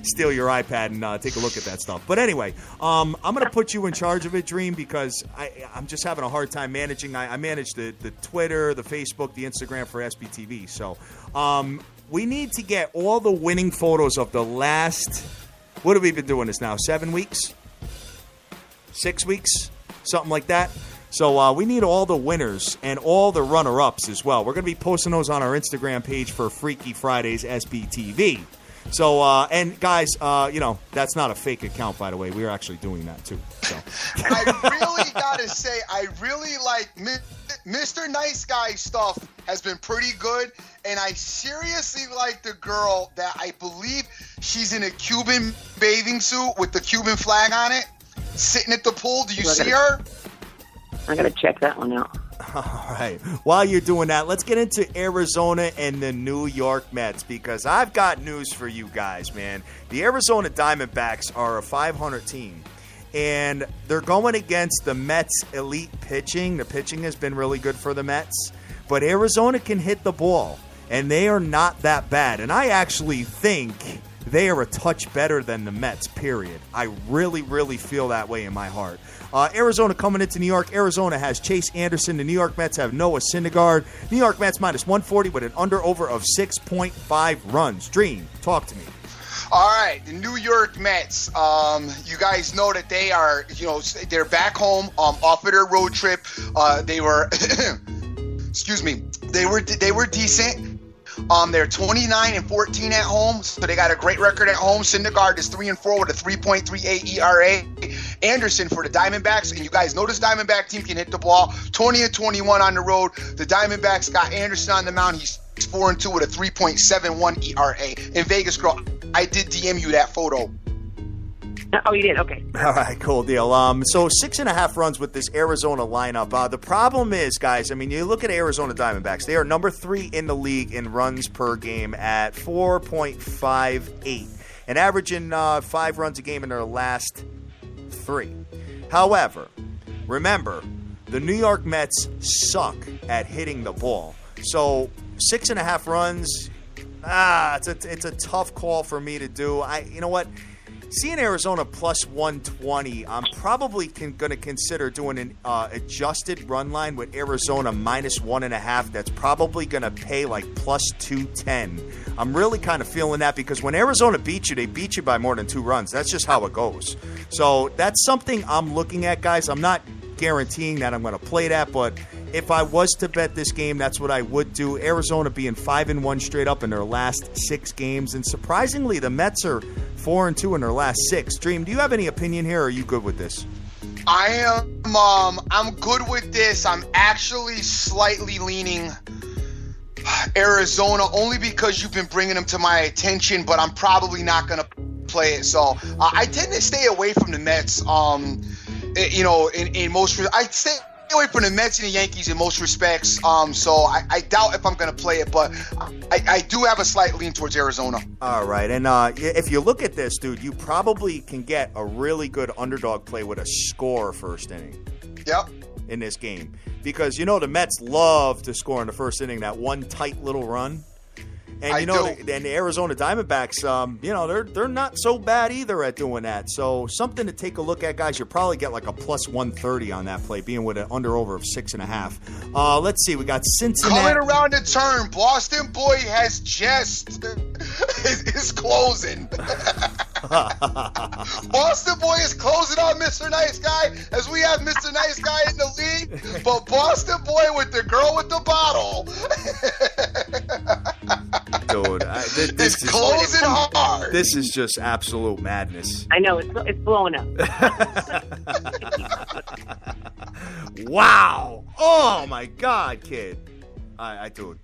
steal your iPad and take a look at that stuff. But anyway, I'm gonna put you in charge of it, Dream, because I'm just having a hard time managing. I manage the Twitter, the Facebook, the Instagram for SBTV. So, we need to get all the winning photos of the last. What have we been doing this now? 7 weeks? 6 weeks? Something like that. So we need all the winners and all the runner-ups as well. We're going to be posting those on our Instagram page for Freaky Fridays SBTV. So, and guys, that's not a fake account, by the way. We're actually doing that, too. So. I really got to say, I really like Mr. Nice Guy stuff has been pretty good. And I seriously like the girl that I believe she's in a Cuban bathing suit with the Cuban flag on it, sitting at the pool. Do you see her? I got to check that one out. All right. While you're doing that, let's get into Arizona and the New York Mets because I've got news for you guys, man. The Arizona Diamondbacks are a 500 team, and they're going against the Mets' elite pitching. The pitching has been really good for the Mets, but Arizona can hit the ball, and they are not that bad. And I actually think they are a touch better than the Mets, period. I really, really feel that way in my heart. Arizona coming into New York. Arizona has Chase Anderson. The New York Mets have Noah Syndergaard. New York Mets minus 140 with an under-over of 6.5 runs. Dream, talk to me. All right, the New York Mets. You guys know that they are, they're back home off of their road trip. They were, excuse me, they were decent. They're 29-14 at home, so they got a great record at home. Syndergaard is 3-4 with a 3.38 ERA. Anderson for the Diamondbacks, and you guys know this Diamondback team can hit the ball. 20-21 on the road. The Diamondbacks got Anderson on the mound. He's 4-2 with a 3.71 ERA. In Vegas, girl, I did DM you that photo. Oh, you did? Okay. All right, cool deal. So 6.5 runs with this Arizona lineup. The problem is, guys, I mean, you look at Arizona Diamondbacks. They are number 3 in the league in runs per game at 4.58 and averaging 5 runs a game in their last 3. However, remember, the New York Mets suck at hitting the ball. So 6.5 runs, it's a tough call for me to do. You know what? Seeing Arizona plus 120, I'm probably going to consider doing an adjusted run line with Arizona minus 1.5. That's probably going to pay like plus 210. I'm really kind of feeling that because when Arizona beats you, they beat you by more than 2 runs. That's just how it goes. So that's something I'm looking at, guys. I'm not guaranteeing that I'm going to play that, but if I was to bet this game, that's what I would do. Arizona being 5-1 straight up in their last 6 games, and surprisingly, the Mets are 4-2 in their last 6. Dream, do you have any opinion here, or are you good with this? I'm good with this. I'm actually slightly leaning Arizona only because you've been bringing them to my attention, but I'm probably not going to play it. So I tend to stay away from the Mets. In most, I stay away from the Mets and the Yankees in most respects. So I doubt if I'm going to play it, but I do have a slight lean towards Arizona. All right, and if you look at this, dude, you probably can get a really good underdog play with a score first inning. Yep. In this game, because the Mets love to score in the first inning, that one tight little run. And and the Arizona Diamondbacks, they're not so bad either at doing that. So something to take a look at, guys. You'll probably get like a plus 130 on that play, being with an under/over of 6.5. Let's see, we got Cincinnati coming around the turn. Boston boy has just is closing. Boston boy is closing on Mr. Nice Guy, as we have Mr. Nice Guy in the league, but Boston boy with the girl with the bottle. Dude, this is closing hard. This is just absolute madness. I know, it's blowing up. Wow! Oh my God, kid! I do it.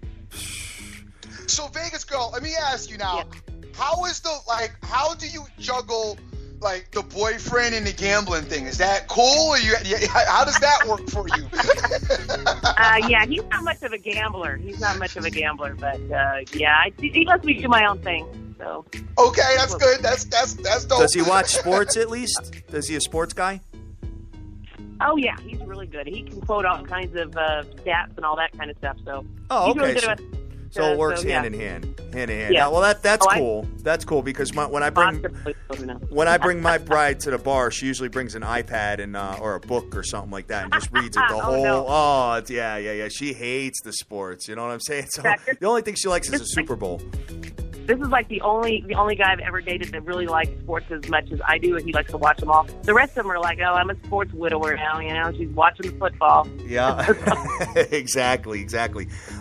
So Vegas girl, let me ask you now. Yeah. How do you juggle the boyfriend and the gambling thing? Is that cool? Or how does that work for you? Yeah, he's not much of a gambler. But he lets me do my own thing. So okay, that's good. That's dope. Does he watch sports at least? Is he a sports guy? Oh yeah, he's really good. He can quote all kinds of stats and all that kind of stuff. So okay. Really good So it works hand in hand. Yeah. Now, well, that's cool. That's cool because when I bring my bride to the bar, she usually brings an iPad and or a book or something like that and just reads it the whole. No. Oh, yeah. She hates the sports. You know what I'm saying? So the only thing she likes is the Super Bowl. This is like the only guy I've ever dated that really likes sports as much as I do, and he likes to watch them all. The rest of them are like, oh, I'm a sports widower now. She's watching the football. Yeah, exactly.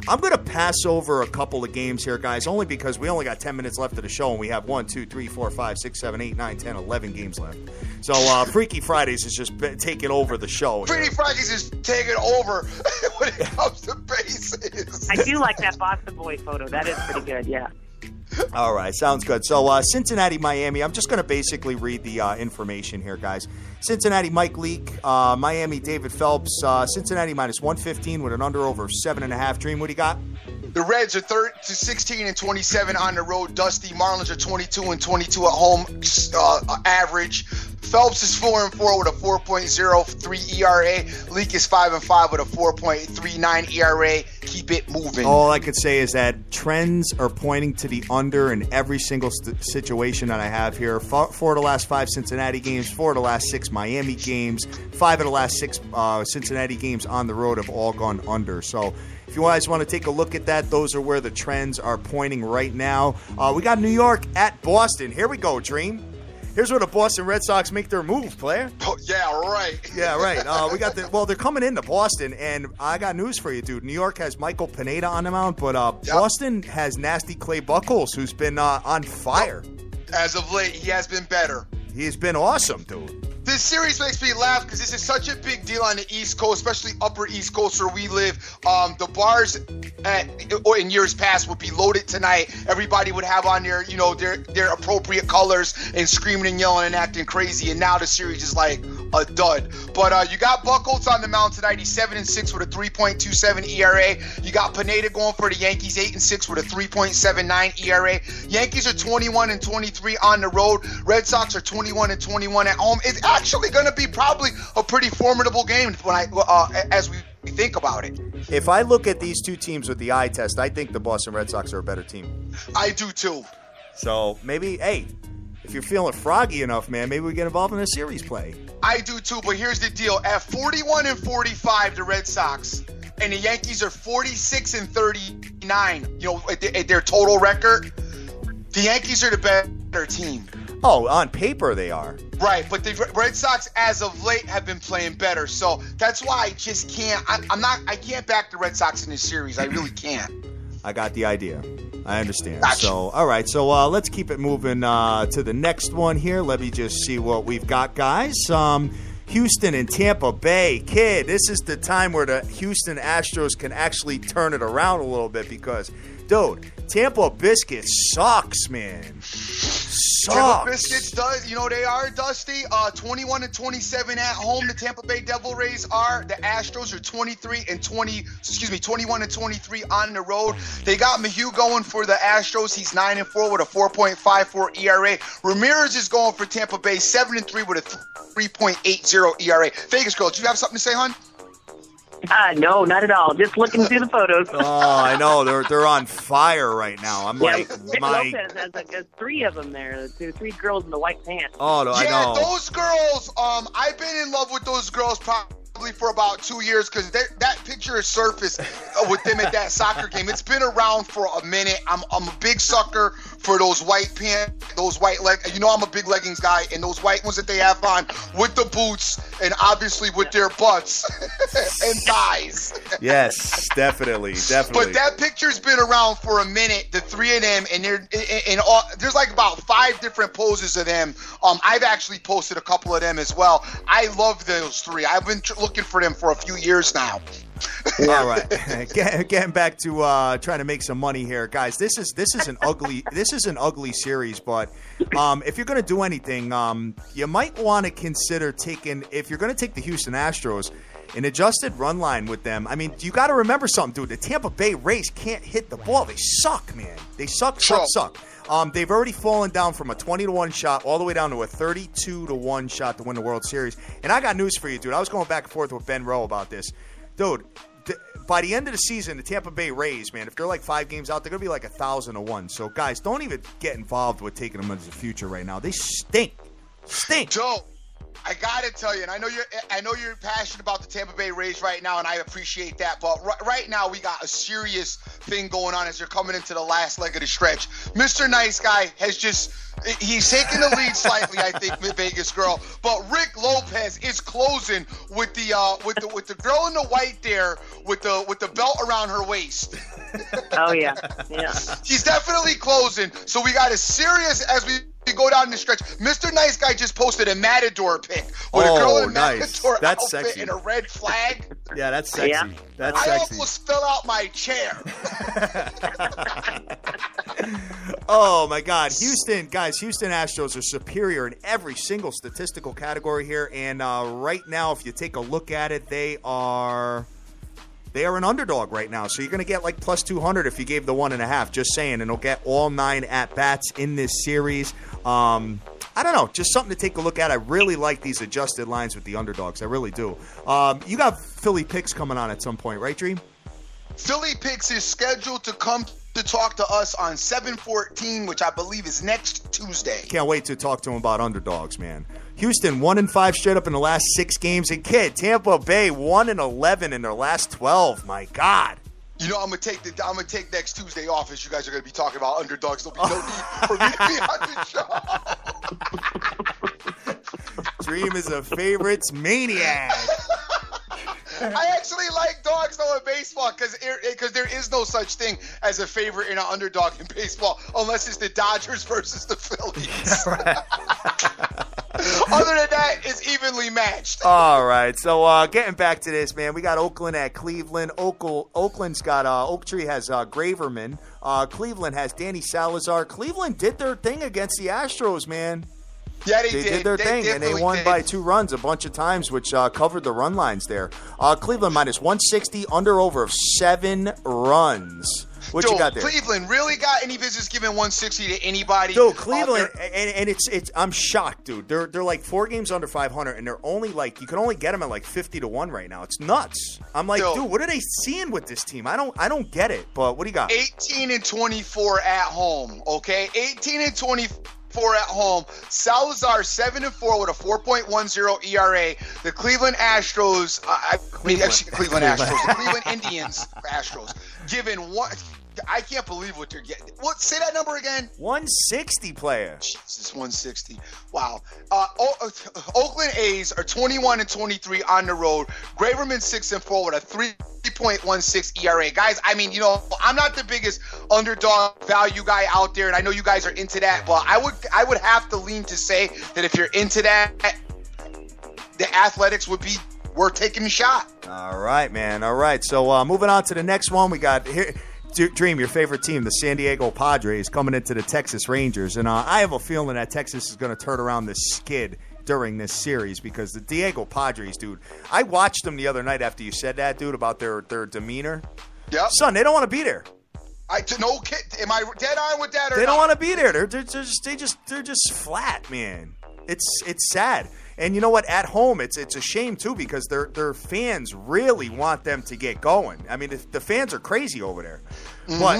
I'm going to pass over a couple of games here, guys, only because we only got 10 minutes left of the show, and we have 1, 2, 3, 4, 5, 6, 7, 8, 9, 10, 11 games left. So Freaky Fridays is just taking over the show. Freaky Fridays is taking over when it comes to bases. I do like that Boston boy photo. That is pretty good, yeah. All right, sounds good. So Cincinnati, Miami. I'm just going to basically read the information here, guys. Cincinnati, Mike Leake. Miami, David Phelps. Cincinnati minus 115 with an under/over of 7.5. Dream, what do you got? The Reds are 16 and 27 on the road. Dusty. Marlins are 22 and 22 at home. Average. Phelps is 4-4 with a 4.03 ERA. Leake is 5-5 with a 4.39 ERA. Keep it moving. All I could say is that trends are pointing to the under in every single situation that I have here. 4 of the last 5 Cincinnati games, 4 of the last 6 Miami games, 5 of the last 6 Cincinnati games on the road have all gone under. So if you guys want to take a look at that, those are where the trends are pointing right now. We got New York at Boston. Here we go, Dream. Here's where the Boston Red Sox make their move, player. Oh, yeah, right. Yeah, right. We got they're coming into Boston, and I got news for you, dude. New York has Michael Pineda on the mound, but Boston has Nasty Clay Buchholz, who's been on fire. As of late, he has been better. He's been awesome, dude. This series makes me laugh because this is such a big deal on the East Coast, especially Upper East Coast where we live. The bars in years past would be loaded tonight. Everybody would have on their appropriate colors and screaming and yelling and acting crazy. And now the series is like a dud. But you got Buchholz on the mound tonight. He's 7-6 with a 3.27 ERA. You got Pineda going for the Yankees, 8-6 with a 3.79 ERA. Yankees are 21 and 23 on the road. Red Sox are 21 and 21 at home. It's actually going to be probably a pretty formidable game as we think about it. If I look at these two teams with the eye test, I think the Boston Red Sox are a better team. I do too. So maybe, hey, if you're feeling froggy enough, man, maybe we get involved in a series play. I do too, but here's the deal. At 41 and 45, the Red Sox, and the Yankees are 46 and 39, at their total record, the Yankees are the better team. Oh, on paper they are. Right, but the Red Sox as of late have been playing better. So that's why I just can't. I can't back the Red Sox in this series. I really can't. I got the idea. I understand. Gotcha. So, all right. So let's keep it moving to the next one here. Let me just see what we've got, guys. Houston and Tampa Bay. Kid, this is the time where the Houston Astros can actually turn it around a little bit because, dude, Tampa Biscuit sucks, man. sucks. Biscuits does, they are, Dusty. 21-27 at home. The Tampa Bay Devil Rays are. The Astros are 21-23 on the road. They got Mayhew going for the Astros. He's 9-4 with a 4.54 ERA. Ramirez is going for Tampa Bay, 7-3 with a 3.80 ERA. Vegas girl, do you have something to say, hon? No, not at all. Just looking through the photos. Oh, I know. They're on fire right now. I'm Rick Lopez has 3 of them there. 3 girls in the white pants. Oh, no, I know. Yeah, those girls, I've been in love with those girls probably for about 2 years because that picture has surfaced with them at that soccer game. It's been around for a minute. I'm a big sucker for those white pants, those white I'm a big leggings guy, and those white ones that they have on with the boots and obviously with their butts and thighs. Yes, definitely. But that picture's been around for a minute, the 3 of them, and there's like about 5 different poses of them. I've actually posted a couple of them as well. I love those 3. I've been looking for them for a few years now. All right, getting back to trying to make some money here, guys. This is an ugly series, but if you're going to do anything, you might want to consider taking, if you're going to take the Houston Astros, an adjusted run line with them. I mean, you got to remember something, dude. The Tampa Bay Rays can't hit the ball. They suck, man. They suck. They've already fallen down from a 20-1 shot all the way down to a 32-1 shot to win the World Series. And I got news for you, dude. I was going back and forth with Ben Rowe about this. Dude, by the end of the season, the Tampa Bay Rays, man, if they're like 5 games out, they're going to be like 1,000-1. So, guys, don't even get involved with taking them into the future right now. They stink. Joe, I got to tell you, and I know you're passionate about the Tampa Bay Rays right now, and I appreciate that. But right now, we got a serious thing going on as you're coming into the last leg of the stretch. Mr. Nice Guy has he's taking the lead slightly, I think, Vegas girl. But Rick Lopez is closing with the girl in the white there with the belt around her waist. Oh yeah. She's definitely closing. So we got a serious as we go down the stretch. Mr. Nice Guy just posted a Matador pic with a girl in a Matador outfit sexy. and a red flag. Yeah, that's sexy. Yeah. That's I sexy. almost fell out my chair. Oh my God, Houston Astros are superior in every single statistical category here, and right now, if you take a look at it, they are an underdog right now. So you're going to get like plus 200 if you gave the 1.5. Just saying, and they'll get all 9 at bats in this series. I don't know, just something to take a look at. I really like these adjusted lines with the underdogs. I really do. You got Philly Picks coming on at some point, right, Dream? Philly Picks is scheduled to come to talk to us on 7/14, which I believe is next Tuesday. Can't wait to talk to him about underdogs, man. Houston 1-5 straight up in the last 6 games, and Tampa Bay 1-11 in their last 12. My God. I'm gonna take next Tuesday off, as you guys are gonna be talking about underdogs. There'll be no need for me to be on the show. Dream is a favorites maniac. I actually like dogs though in baseball because there is no such thing as a favorite and an underdog in baseball unless it's the Dodgers versus the Phillies. Other than that, it's evenly matched. All right, so getting back to this, man, we got Oakland at Cleveland. Oakland's got Oak Tree has Graverman. Cleveland has Danny Salazar. Cleveland did their thing against the Astros, man. Yeah, they did their thing, and they won by 2 runs a bunch of times, which covered the run lines there. Cleveland minus 160, under/over of 7 runs. What you got there? Cleveland really got any business giving 160 to anybody? Dude, Cleveland, and it's I'm shocked, dude. They're like 4 games under 500, and they're only like you can only get them at like 50-1 right now. It's nuts. I'm like, dude, what are they seeing with this team? I don't get it. But what do you got? 18-24 at home. Okay, 18-24 at home. Salazar 7-4 with a 4.10 ERA. The Cleveland Astros, the Cleveland Indians Astros, given one. I can't believe what they're getting. What? Say that number again. 160 player. Jesus, 160. Wow. Oakland A's are 21-23 on the road. Graverman 6-4 with a 3.16 ERA. Guys, I mean, I'm not the biggest underdog value guy out there, and I know you guys are into that, but I would have to lean to say that if you're into that, the Athletics would be worth taking a shot. All right, man. All right. So moving on to the next one, we got here. Dream, your favorite team, the San Diego Padres, coming into the Texas Rangers. And I have a feeling that Texas is going to turn around this skid during this series because the Diego Padres, dude, I watched them the other night after you said that, dude, about their demeanor. Yep. Son, they don't want to be there. No kid. Am I dead on with that or They don't not? want to be there. They're just flat, man. It's sad. And you know what? At home, it's a shame too because their fans really want them to get going. I mean, the fans are crazy over there, but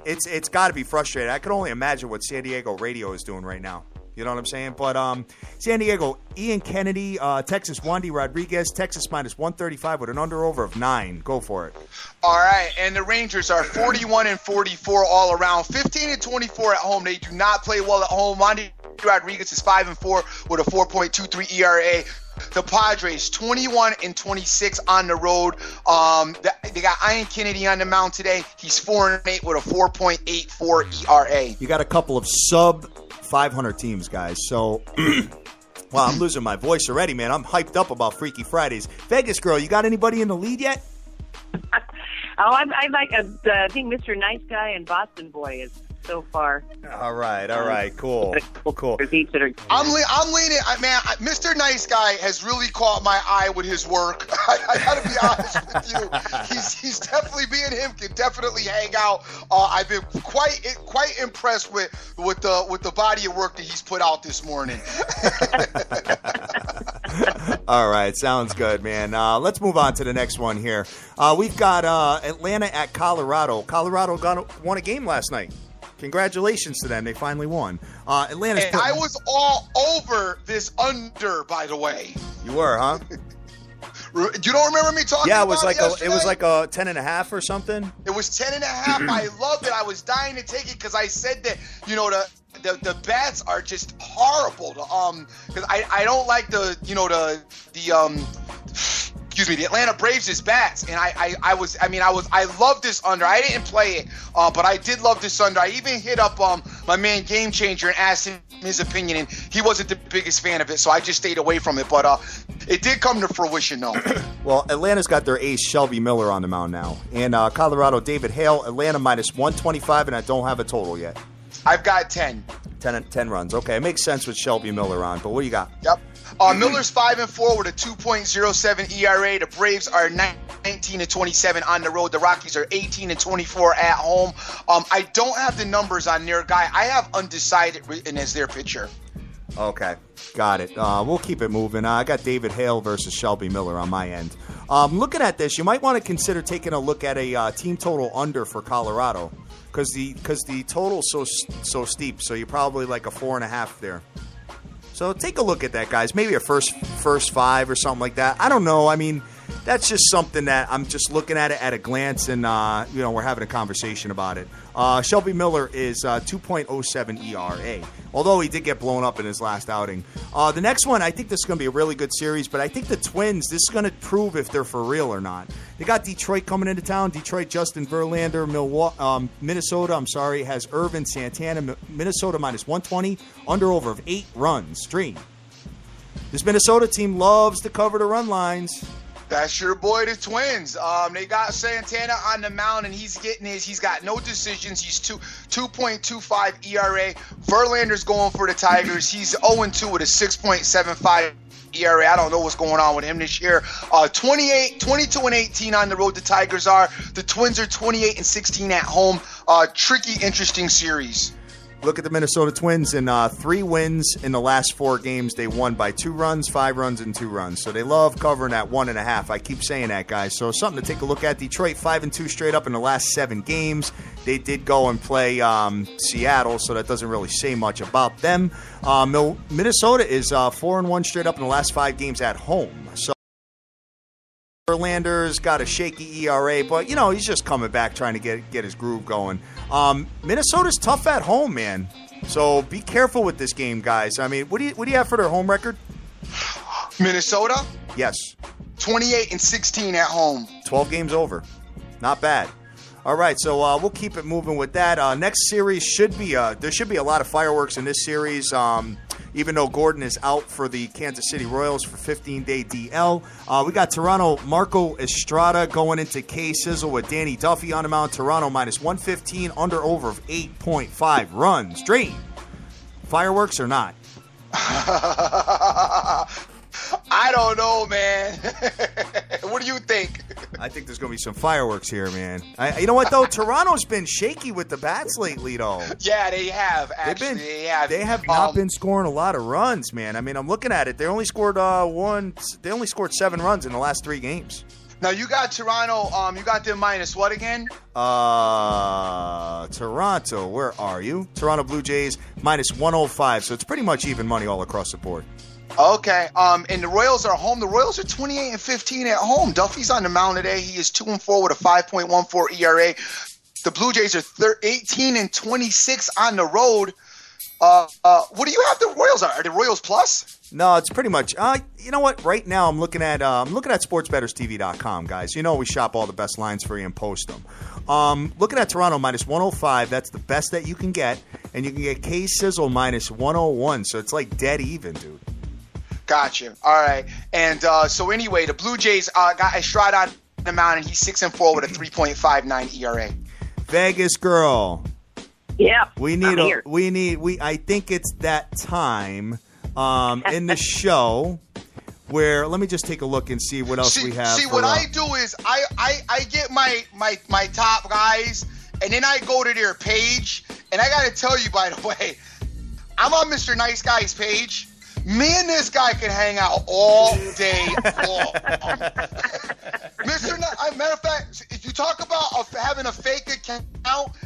it's got to be frustrating. I can only imagine what San Diego radio is doing right now. You know what I'm saying? But San Diego, Ian Kennedy, Texas, Wandy Rodriguez, Texas minus 135 with an under-over of 9. Go for it. All right, and the Rangers are 41-44 all around, 15-24 at home. They do not play well at home. Wandy Rodriguez is 5-4 with a 4.23 ERA. The Padres 21-26 on the road. They got Ian Kennedy on the mound today. He's 4-8 with a 4.84 ERA. You got a couple of sub 500 teams, guys. So, well, I'm losing my voice already, man. I'm hyped up about Freaky Fridays. Vegas girl, you got anybody in the lead yet? I like I think Mr. Nice Guy and Boston Boy is so far. All right, cool. I'm leaning, man. Mr. Nice Guy has really caught my eye with his work. I gotta be honest with you. He's definitely being him. Can definitely hang out. I've been quite impressed with the body of work that he's put out this morning. All right, sounds good, man. Let's move on to the next one here. We've got Atlanta at Colorado. Colorado won a game last night. Congratulations to them. They finally won. Atlanta's I was all over this under, by the way. You were, huh? You don't remember me talking about it? It was like a 10.5 or something. It was 10.5. I loved it. I was dying to take it because I said that, you know, the bats are just horrible. Because I don't like the Atlanta Braves' bats, and I love this under. I didn't play it, but I did love this under. I even hit up my man Game Changer and asked him his opinion, and he wasn't the biggest fan of it, so I just stayed away from it. But it did come to fruition, though. Well, Atlanta's got their ace Shelby Miller on the mound now, and Colorado David Hale. Atlanta minus 125, and I don't have a total yet. I've got 10 runs. Okay, it makes sense with Shelby Miller on, but what do you got? Yep. Miller's 5-4 with a 2.07 ERA. The Braves are 19-27 on the road. The Rockies are 18-24 at home. I don't have the numbers on their guy. I have undecided written as their pitcher. Okay, got it. We'll keep it moving. I got David Hale versus Shelby Miller on my end. Looking at this, you might want to consider taking a look at a team total under for Colorado because the total's so steep. So you're probably like a 4.5 there. So take a look at that, guys. Maybe a first 5 or something like that. I don't know. I mean, that's just something that I'm just looking at it at a glance, and we're having a conversation about it. Shelby Miller is 2.07 ERA, although he did get blown up in his last outing. The next one, I think this is going to be a really good series, but I think the Twins, this is going to prove if they're for real or not. They got Detroit coming into town. Detroit, Justin Verlander. Minnesota, has Irvin Santana. Minnesota minus 120, under over of 8 runs. Dream. This Minnesota team loves to cover the run lines. That's your boy, the Twins. They got Santana on the mound, and he's got no decisions. He's 2.25 ERA. Verlander's going for the Tigers. He's 0-2 with a 6.75 ERA. I don't know what's going on with him this year. 22-18 on the road the Tigers are. The Twins are 28-16 at home. Tricky, interesting series. Look at the Minnesota Twins in 3 wins in the last 4 games. They won by 2 runs, 5 runs, and 2 runs. So they love covering that 1.5. I keep saying that, guys. So something to take a look at. Detroit 5-2 straight up in the last 7 games. They did go and play Seattle, so that doesn't really say much about them. Minnesota is 4-1 straight up in the last 5 games at home. So Verlander's got a shaky ERA, but, he's just coming back trying to get his groove going. Minnesota's tough at home, man. So be careful with this game, guys. I mean, what do you have for their home record? Minnesota? Yes. 28-16 at home. 12 games over. Not bad. All right, so we'll keep it moving with that. Next series should be there should be a lot of fireworks in this series. even though Gordon is out for the Kansas City Royals for 15-day DL. We got Toronto, Marco Estrada going into K-Sizzle with Danny Duffy on the mound. Toronto minus 115, under over of 8.5 runs. Dream, fireworks or not? I don't know, man. What do you think? I think there's going to be some fireworks here, man. You know what, though? Toronto's been shaky with the bats lately, though. Yeah, they have, actually. They have not been scoring a lot of runs, man. I mean, I'm looking at it. They only scored They only scored 7 runs in the last 3 games. Now, you got Toronto, you got them minus what again? Toronto, where are you? Toronto Blue Jays minus 105, so it's pretty much even money all across the board. Okay, and the Royals are home. The Royals are 28-15 at home. Duffy's on the mound today. He is 2-4 with a 5.14 ERA. The Blue Jays are 18-26 on the road. What do you have the Royals are the Royals plus? No, it's pretty much. You know what? Right now, I'm looking at sportsbetterstv.com, guys. You know we shop all the best lines for you and post them. Looking at Toronto minus 105. That's the best that you can get, and you can get K-Sizzle minus 101. So it's like dead even, dude. Gotcha. All right. And so anyway, the Blue Jays got Estrada on the mound, and he's 6-4 with a 3.59 ERA. Vegas girl. Yeah. I think it's that time in the show where, let me just take a look and see what else we have. See, what I do is I get my top guys, and then I go to their page, and I got to tell you, by the way, I'm on Mr. Nice Guy's page. Me and this guy can hang out all day long. Matter of fact, if you talk about having a fake account,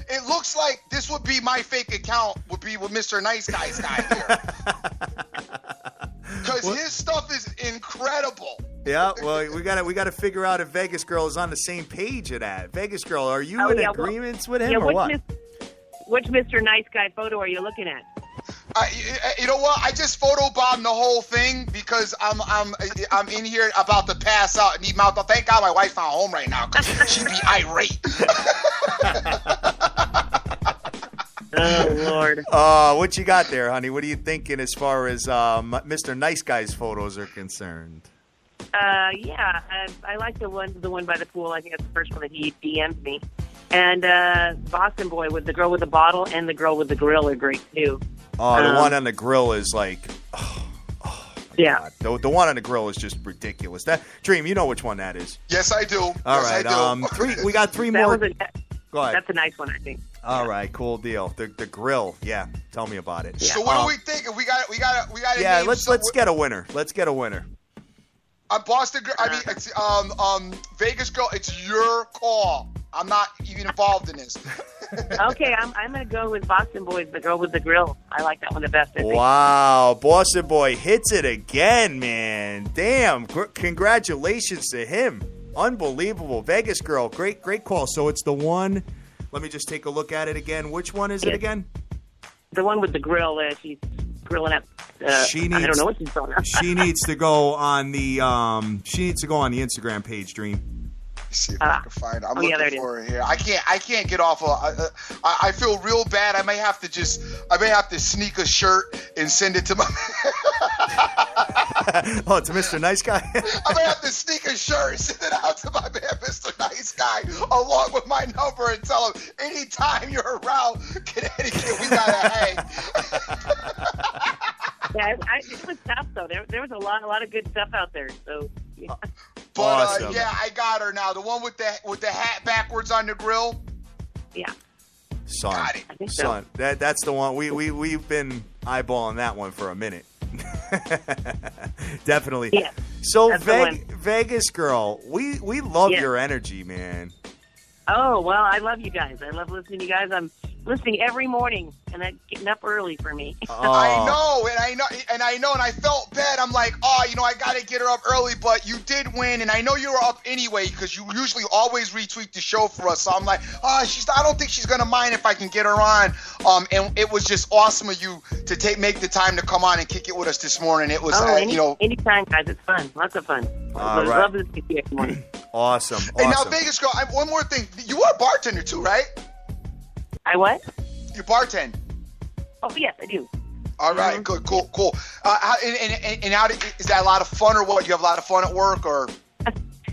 it looks like this would be my fake account, would be with Mr. Nice Guy's guy here. Because his stuff is incredible. Yeah, well, we gotta figure out if Vegas Girl is on the same page of that. Vegas Girl, are you in agreements with him or what? Which Mr. Nice Guy photo are you looking at? You know what? I just photobombed the whole thing because I'm in here about to pass out and need mouth. Thank God my wife's not home right now because she'd be irate. Oh Lord. What you got there, honey? What are you thinking as far as Mr. Nice Guy's photos are concerned? Yeah, I like the one by the pool. I think that's the first one that he DM'd me. And Boston Boy with the girl with the bottle and the girl with the grill are great too. Oh, the one on the grill is like, yeah. God. The one on the grill is just ridiculous. That Dream, you know which one that is. Yes, I do. All right, we got 3 more. Go ahead. That's a nice one, I think. All right, cool deal. The grill, yeah. Tell me about it. Yeah. So what do we think? We got. Yeah, let's get a winner. Let's get a winner. Boston Girl. I mean, it's Vegas Girl. It's your call. I'm not even involved in this. Okay, I'm going to go with Boston Boys, the girl with the grill. I like that one the best, I think. Wow, Boston Boy hits it again, man. Damn, congratulations to him. Unbelievable. Vegas Girl, great call. So it's the one, let me just take a look at it again. Which one is it again? The one with the grill. She's grilling up. I don't know what she's grilling up. She needs to go on the Instagram page, Dream. See if I can find it. I'm looking for it here. I can't get off of. I feel real bad. I may have to sneak a shirt and send it to my. Oh, to Mr. Nice Guy. I may have to sneak a shirt and send it out to my man, Mr. Nice Guy, along with my number, and tell him anytime you're around Connecticut, we gotta hang. Yeah, it was tough though. There was a lot of good stuff out there. So. Yeah. But awesome. Yeah, I got her now. The one with the hat backwards on the grill. Yeah. Son, got it. I think son, so. That's the one. We've been eyeballing that one for a minute. Definitely. Yeah. So Vegas Girl, we love your energy, man. Oh well, I love you guys. I love listening to you guys. I'm listening every morning, and that's getting up early for me. I know, and I felt bad. I'm like, I got to get her up early, but you did win, and I know you were up anyway because you usually always retweet the show for us. So I'm like, I don't think she's gonna mind if I can get her on. And it was just awesome of you to make the time to come on and kick it with us this morning. It was, anytime, guys. It's fun, lots of fun. All right. Love listening to you every morning. Awesome. And now, Vegas Girl, one more thing. You are a bartender too, right? I what? You bartend. Oh yes, I do. All right, good, cool. And how is that a lot of fun or what? You have a lot of fun at work or?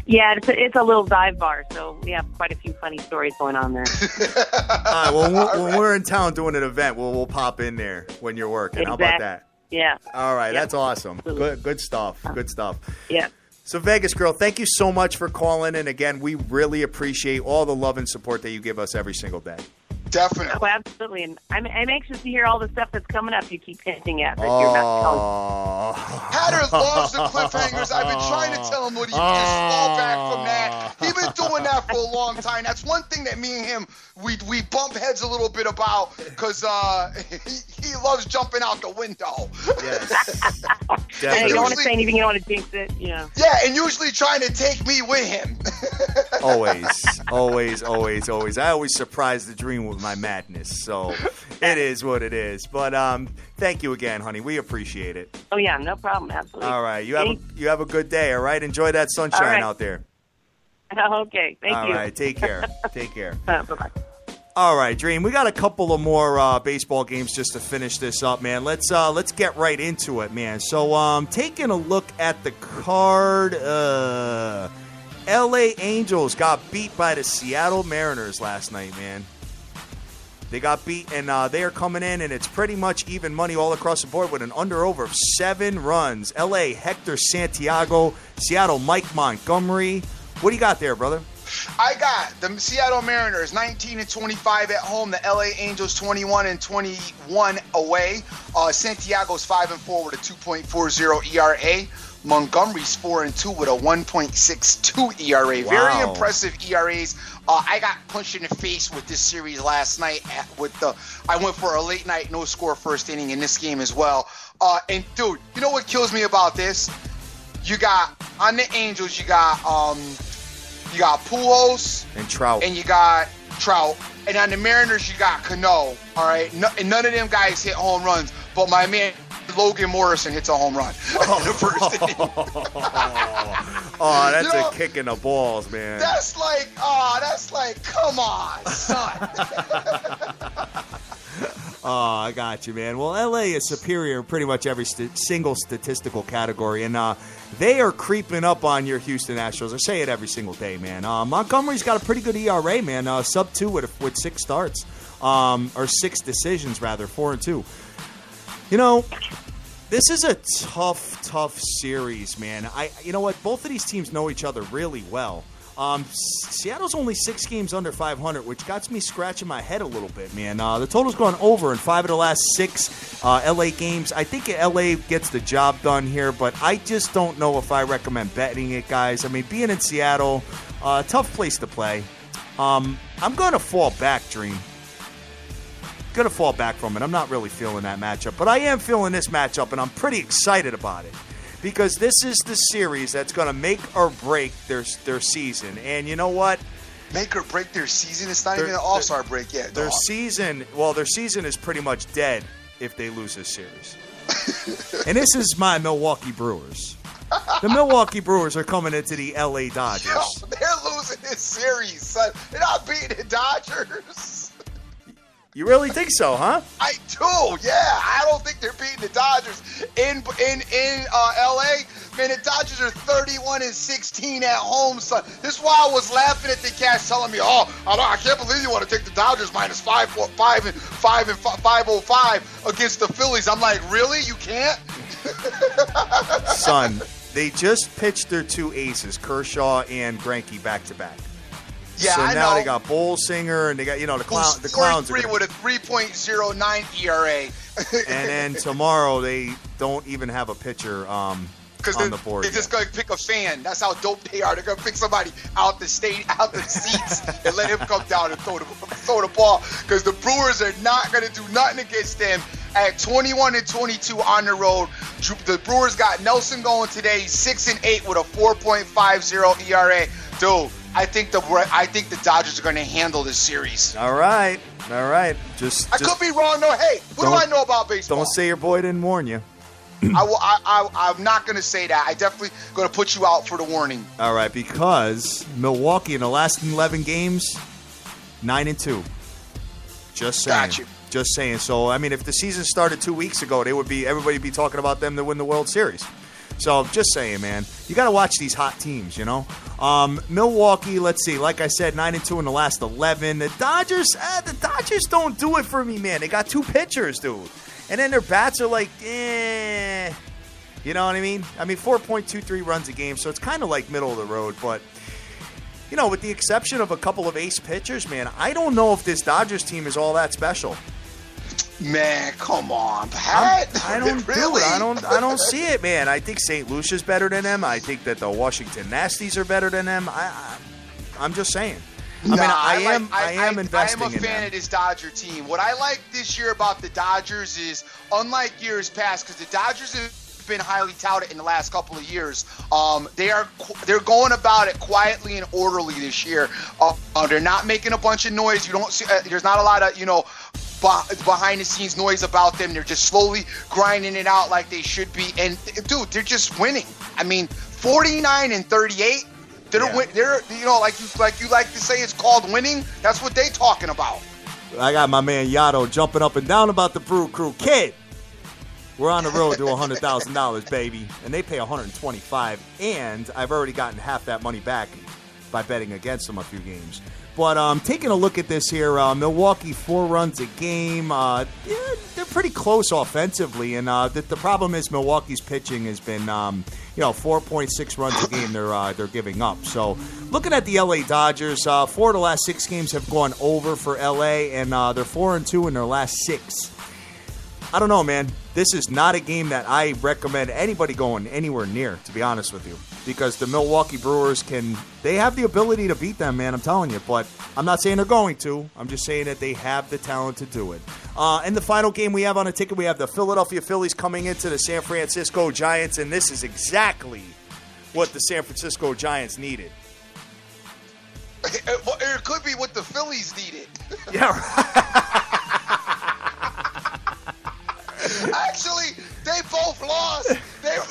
Yeah, it's a little dive bar, so we have quite a few funny stories going on there. All right, when we're in town doing an event, we'll pop in there when you're working. Exactly. How about that? Yeah. All right, Yep. that's awesome. Good stuff. Good stuff. Yeah. So, Vegas Girl, thank you so much for calling. And again, we really appreciate all the love and support that you give us every single day. Definitely. Oh, absolutely. And I'm anxious to hear all the stuff that's coming up you keep hinting at, but you're not telling. Hatter loves the cliffhangers. I've been trying to tell him what he just fall back from that. He's been doing that for a long time. That's one thing that me and him, we bump heads a little bit about because he loves jumping out the window. Yes. Hey, you don't want to say anything, you don't want to jinx it, you know. Yeah, and usually trying to take me with him. Always. I always surprise the dream with my madness. So it is what it is. But thank you again, honey. We appreciate it. Oh, yeah, no problem. Absolutely. All right. You have a good day, all right? Enjoy that sunshine out there. Okay. Thank you. All right. Take care. Take care. Bye-bye. All right, Dream. We got a couple of more baseball games just to finish this up, man. Let's get right into it, man. So, taking a look at the card, L.A. Angels got beat by the Seattle Mariners last night, man. They got beat, and they are coming in, and it's pretty much even money all across the board with an under-over of 7 runs. L.A. Hector Santiago, Seattle Mike Montgomery. What do you got there, brother? I got the Seattle Mariners 19-25 at home. The LA Angels 21-21 away. Santiago's 5-4 with a 2.40 ERA. Montgomery's 4-2 with a 1.62 ERA. Wow. Very impressive ERAs. I got punched in the face with this series last night. I went for a late night no score first inning in this game as well. And dude, you know what kills me about this? You got on the Angels, you got Pujols and Trout, and you got Trout, and on the Mariners you got Cano. All right, and none of them guys hit home runs, but my man Logan Morrison hits a home run in the first inning. Oh, that's a kick in the balls, man. That's like, come on, son. Oh, I got you, man. Well, L.A. is superior in pretty much every single statistical category, and they are creeping up on your Houston Astros. I say it every single day, man. Montgomery's got a pretty good ERA, man. Sub-2 with 6 starts, or 6 decisions, rather, 4-2. You know, this is a tough series, man. You know what? Both of these teams know each other really well. Seattle's only 6 games under 500, which got me scratching my head a little bit, man. The total's gone over in 5 of the last 6 LA games. I think LA gets the job done here, but I just don't know if I recommend betting it, guys. I mean, being in Seattle, tough place to play. I'm going to fall back, Dream. Going to fall back from it. I'm not really feeling that matchup, but I am feeling this matchup, and I'm pretty excited about it. Because this is the series that's going to make or break their season. And you know what? Make or break their season? It's not even an all-star break yet. Their season is pretty much dead if they lose this series. And this is my Milwaukee Brewers. The Milwaukee Brewers are coming into the L.A. Dodgers. Yo, they're losing this series, son. They're not beating the Dodgers. You really think so, huh? I do, yeah. I don't think they're beating the Dodgers in L.A. Man, the Dodgers are 31-16 at home, son. This is why I was laughing at the cast telling me, I can't believe you want to take the Dodgers minus 505 against the Phillies. I'm like, really? You can't? Son, they just pitched their 2 aces, Kershaw and Greinke, back-to-back. Yeah, so I now know. they got Bolsinger, and they got the clowns. The clowns are with a 3.09 ERA. And then tomorrow they don't even have a pitcher on the board. They're just going to pick a fan. That's how dope they are. They're going to pick somebody out the seats, and let him come down and throw the ball. Because the Brewers are not going to do nothing against them. At 21-22 on the road, the Brewers got Nelson going today, 6-8 with a 4.50 ERA. Dude, I think the Dodgers are going to handle this series. All right. I could be wrong, though. Hey, what do I know about baseball? Don't say your boy didn't warn you. I'm not going to say that. I definitely going to put you out for the warning. All right, because Milwaukee in the last 11 games, 9-2. Just saying. Just saying. So, I mean, if the season started 2 weeks ago, everybody would be talking about them to win the World Series. So, just saying, man. You got to watch these hot teams, you know. Milwaukee, let's see. Like I said, 9-2 in the last 11. The Dodgers don't do it for me, man. They got 2 pitchers, dude. And then their bats are like, You know what I mean? 4.23 runs a game, so it's kind of like middle of the road. But, you know, with the exception of a couple of ace pitchers, man, I don't know if this Dodgers team is all that special. Man, come on, Pat. I don't really? I don't see it, man. I think St. Lucia's better than them. I think that the Washington Nasties are better than them. I'm just saying. I am investing in them. I am a fan of this Dodger team. What I like this year about the Dodgers is, unlike years past, because the Dodgers have been highly touted in the last couple of years. They're going about it quietly and orderly this year. They're not making a bunch of noise. You don't see. There's not a lot of behind the scenes noise about them. They're just slowly grinding it out like they should be. And dude, they're just winning. 49-38. They're like you like to say, it's called winning. That's what they talking about. I got my man Yato jumping up and down about the Brew Crew. Kid, we're on the road to $100,000, baby, and they pay $125,000, and I've already gotten half that money back by betting against them a few games. But taking a look at this here, Milwaukee 4 runs a game. They're pretty close offensively, and the problem is Milwaukee's pitching has been 4.6 runs a game they're giving up. So looking at the LA Dodgers, 4 of the last 6 games have gone over for LA, and they're 4-2 in their last 6. I don't know, man. This is not a game that I recommend anybody going anywhere near, to be honest with you, because the Milwaukee Brewers they have the ability to beat them, man, I'm telling you, but I'm not saying they're going to. I'm just saying that they have the talent to do it. And the final game we have on a ticket, we have the Philadelphia Phillies coming into the San Francisco Giants, and this is exactly what the San Francisco Giants needed. It could be what the Phillies needed. Yeah, right. Actually, they both lost.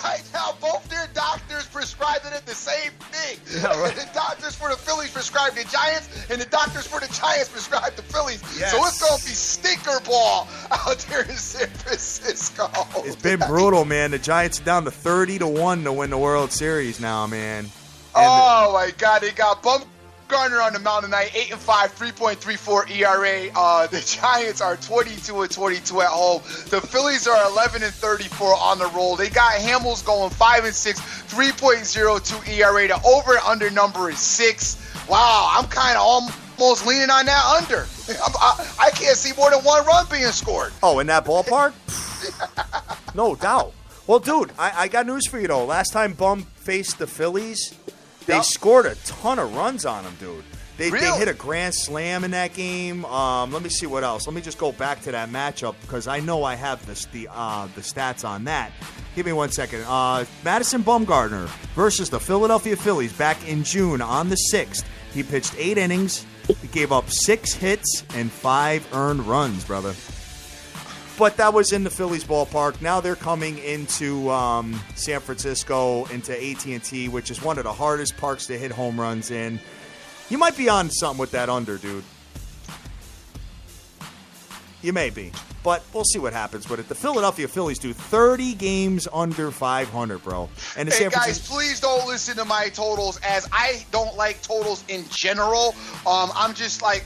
Right now, both their doctors prescribing it the same thing. Yeah, right. The doctors for the Phillies prescribed the Giants, and the doctors for the Giants prescribed the Phillies. Yes. So it's going to be stinker ball out there in San Francisco. It's been brutal, man. The Giants are down to 30-1 to win the World Series now, man. My God, they got Bumgarner on the mound tonight, 8-5, 3.34 ERA. The Giants are 22-22 at home. The Phillies are 11-34 on the roll. They got Hamels going 5-6, 3.02 ERA. The over and under number is 6. Wow, I'm kind of almost leaning on that under. I can't see more than 1 run being scored. Oh, in that ballpark? No doubt. Well, dude, I got news for you, though. Last time Bum faced the Phillies, they scored a ton of runs on him, dude. They hit a grand slam in that game. Let me see what else. Let me just go back to that matchup because I know I have the stats on that. Give me 1 second. Madison Bumgarner versus the Philadelphia Phillies back in June on the 6th. He pitched 8 innings. He gave up 6 hits and 5 earned runs, brother. But that was in the Phillies ballpark. Now they're coming into San Francisco, into AT&T, which is one of the hardest parks to hit home runs in. You might be on something with that under, dude. You may be. But we'll see what happens with it. The Philadelphia Phillies do 30 games under 500, bro. And the guys, please don't listen to my totals, as I don't like totals in general. I'm just like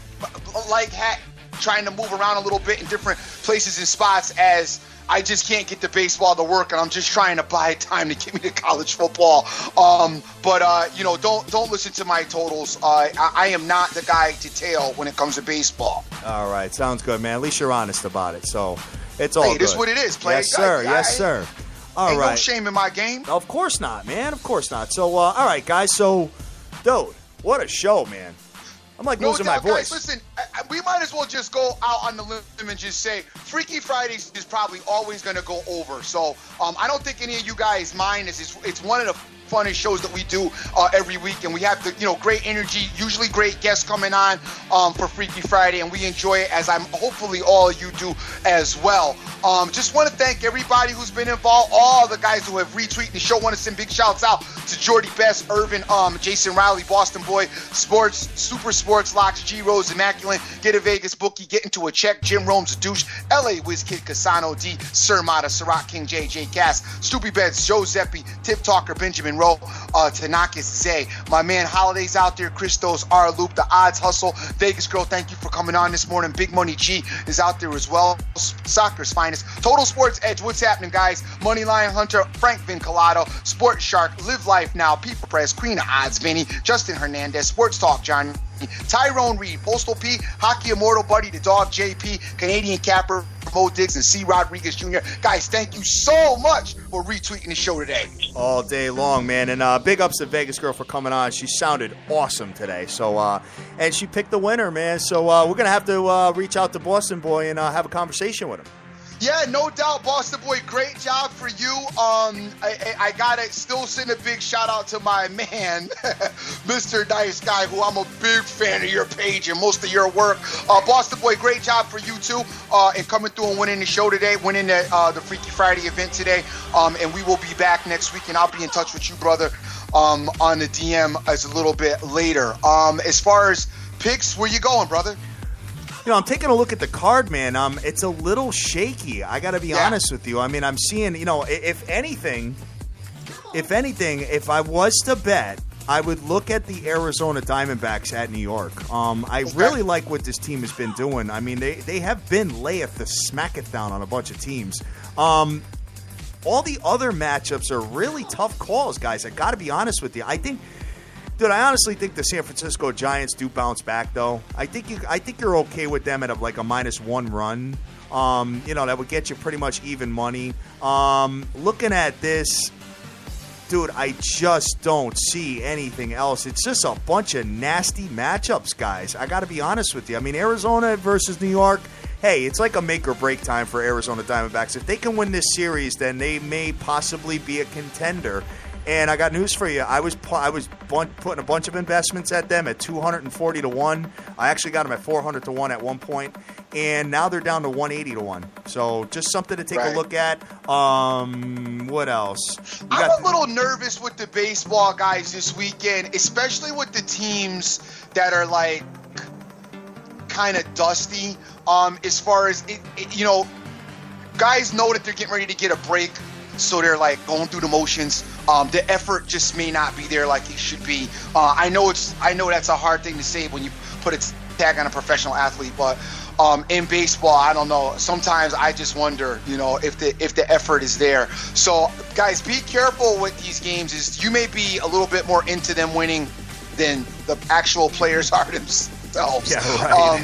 trying to move around a little bit in different places and spots, as I just can't get the baseball to work, and I'm just trying to buy time to get me to college football. Don't listen to my totals. I am not the guy to tail when it comes to baseball. All right, sounds good, man. At least you're honest about it, so it's all good. It is what it is, play. Yes, sir. Yes, sir. All right. Ain't no shame in my game. Of course not, man. Of course not. So, all right, guys. So, dude, what a show, man. I'm like losing my voice. Guys, listen, we might as well just go out on the limb and just say Freaky Fridays is probably always going to go over. So I don't think any of you guys mind. It's one of the fun and shows that we do every week, and we have the great energy, usually great guests coming on for Freaky Friday, and we enjoy it as I'm hopefully all of you do as well. Just want to thank everybody who's been involved, all the guys who have retweeted the show. Want to send big shouts out to Jordy Best, Irvin, Jason Riley, Boston Boy, Sports, Super Sports Locks, G Rose, Immaculate, Get a Vegas Bookie, Get Into a Check, Jim Rome's a Douche, LA Wiz Kid, Casano D, Sir Mata, Ciroc King, JJ Cass, Stoopy Beds, Joe Zeppi, Tip Talker, Benjamin Rowe, Tanakis Zay, my man Holidays out there, Christos, R Loop, The Odds Hustle, Vegas Girl, thank you for coming on this morning. Big Money G is out there as well. Soccer's finest. Total Sports Edge, what's happening, guys? Money Lion Hunter, Frank Vincolato, Sport Shark, Live Life Now, People Press, Queen of Odds, Vinny, Justin Hernandez, Sports Talk, John, Tyrone Reed, Postal P, Hockey Immortal Buddy, the Dog JP, Canadian Capper, Mo Diggs, and C. Rodriguez Jr. Guys, thank you so much for retweeting the show today. All day long, man. And big ups to Vegas Girl for coming on. She sounded awesome today. So, and she picked the winner, man. So we're going to have to reach out to Boston Boy and have a conversation with him. Yeah, no doubt, Boston Boy. Great job for you. I gotta still send a big shout out to my man, Mr. Nice Guy, who I'm a big fan of your page and most of your work. Boston Boy, great job for you too, in coming through and winning the show today, winning the Freaky Friday event today. And we will be back next week, and I'll be in touch with you, brother, on the DM as a little bit later. As far as picks, where you going, brother? I'm taking a look at the card, man. It's a little shaky. I got to be honest with you. I mean, I'm seeing, if anything, if I was to bet, I would look at the Arizona Diamondbacks at New York. I really like what this team has been doing. I mean, they have been layeth the smacketh down on a bunch of teams. All the other matchups are really tough calls, guys. I got to be honest with you. Dude, I honestly think the San Francisco Giants do bounce back, though. I think you're okay with them at a -1 run. That would get you pretty much even money. Looking at this, dude, I just don't see anything else. It's just a bunch of nasty matchups, guys. I got to be honest with you. I mean, Arizona versus New York. Hey, it's like a make or break time for Arizona Diamondbacks. If they can win this series, then they may possibly be a contender. And I got news for you. I was putting a bunch of investments at them at 240 to 1. I actually got them at 400 to 1 at one point, and now they're down to 180 to 1. So just something to take a look at. What else? I'm a little nervous with the baseball guys this weekend, especially with the teams that are like kind of dusty. As far as guys know that they're getting ready to get a break. So they're like going through the motions. The effort just may not be there like it should be. I know that's a hard thing to say when you put a tag on a professional athlete, but in baseball, I don't know. Sometimes I just wonder, if the effort is there. So guys, be careful with these games. Is you may be a little bit more into them winning than the actual players are themselves. Yeah, right.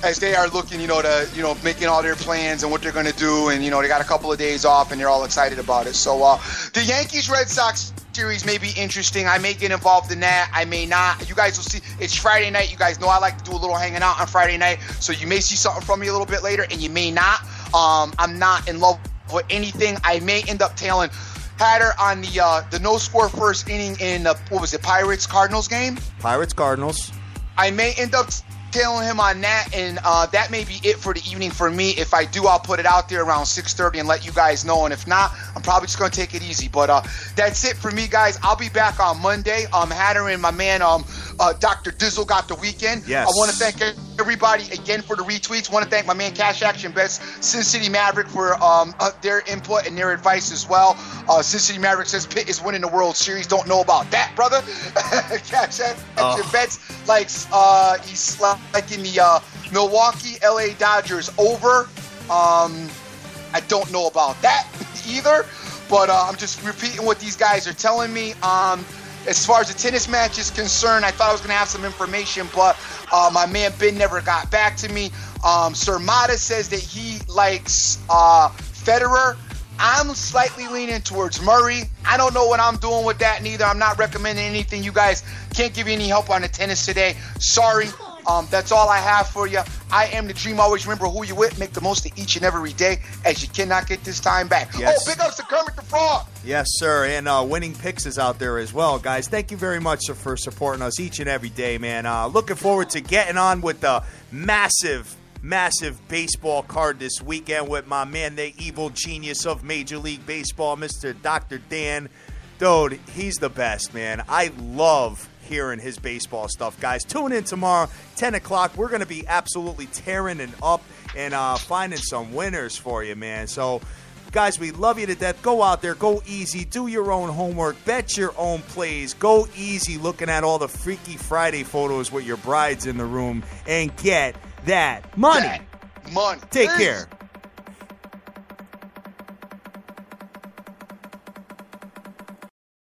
As they are looking, to making all their plans and what they're going to do, and they got a couple of days off and they're all excited about it. So the Yankees-Red Sox series may be interesting. I may get involved in that. I may not. You guys will see. It's Friday night. You guys know I like to do a little hanging out on Friday night. So you may see something from me a little bit later, and you may not. I'm not in love with anything. I may end up tailing Hatter on the no-score first inning in Pirates-Cardinals game? Pirates-Cardinals. I may end up tailing him on that, and that may be it for the evening for me. If I do, I'll put it out there around 6:30 and let you guys know. And if not, I'm probably just going to take it easy. But that's it for me, guys. I'll be back on Monday. Hatter and my man Dr. Dizzle got the weekend. Yes. I want to thank everybody again for the retweets. Want to thank my man Cash Action Bets, Sin City Maverick for their input and their advice as well. Sin City Maverick says Pitt is winning the World Series. Don't know about that, brother. Cash Action Bets he's like in the Milwaukee LA Dodgers over. I don't know about that either, but I'm just repeating what these guys are telling me. As far as the tennis match is concerned, I thought I was going to have some information, but my man Ben never got back to me. Sir Mata says that he likes Federer. I'm slightly leaning towards Murray. I don't know what I'm doing with that neither. I'm not recommending anything. You guys can't give you any help on the tennis today. Sorry. That's all I have for you. I am the Dream. Always remember who you with. Make the most of each and every day, as you cannot get this time back. Yes. Oh, big ups to Kermit the Frog. Yes, sir. And Winning Picks is out there as well, guys. Thank you very much for supporting us each and every day, man. Looking forward to getting on with the massive baseball card this weekend with my man, the evil genius of Major League Baseball, Mr. Dr. Dan. Dude, he's the best, man. I love hearing his baseball stuff, guys. Tune in tomorrow, 10 o'clock. We're going to be absolutely tearing it up and finding some winners for you, man. So, guys, we love you to death. Go out there. Go easy. Do your own homework. Bet your own plays. Go easy looking at all the Freaky Friday photos with your brides in the room and get that money. Money. Take care.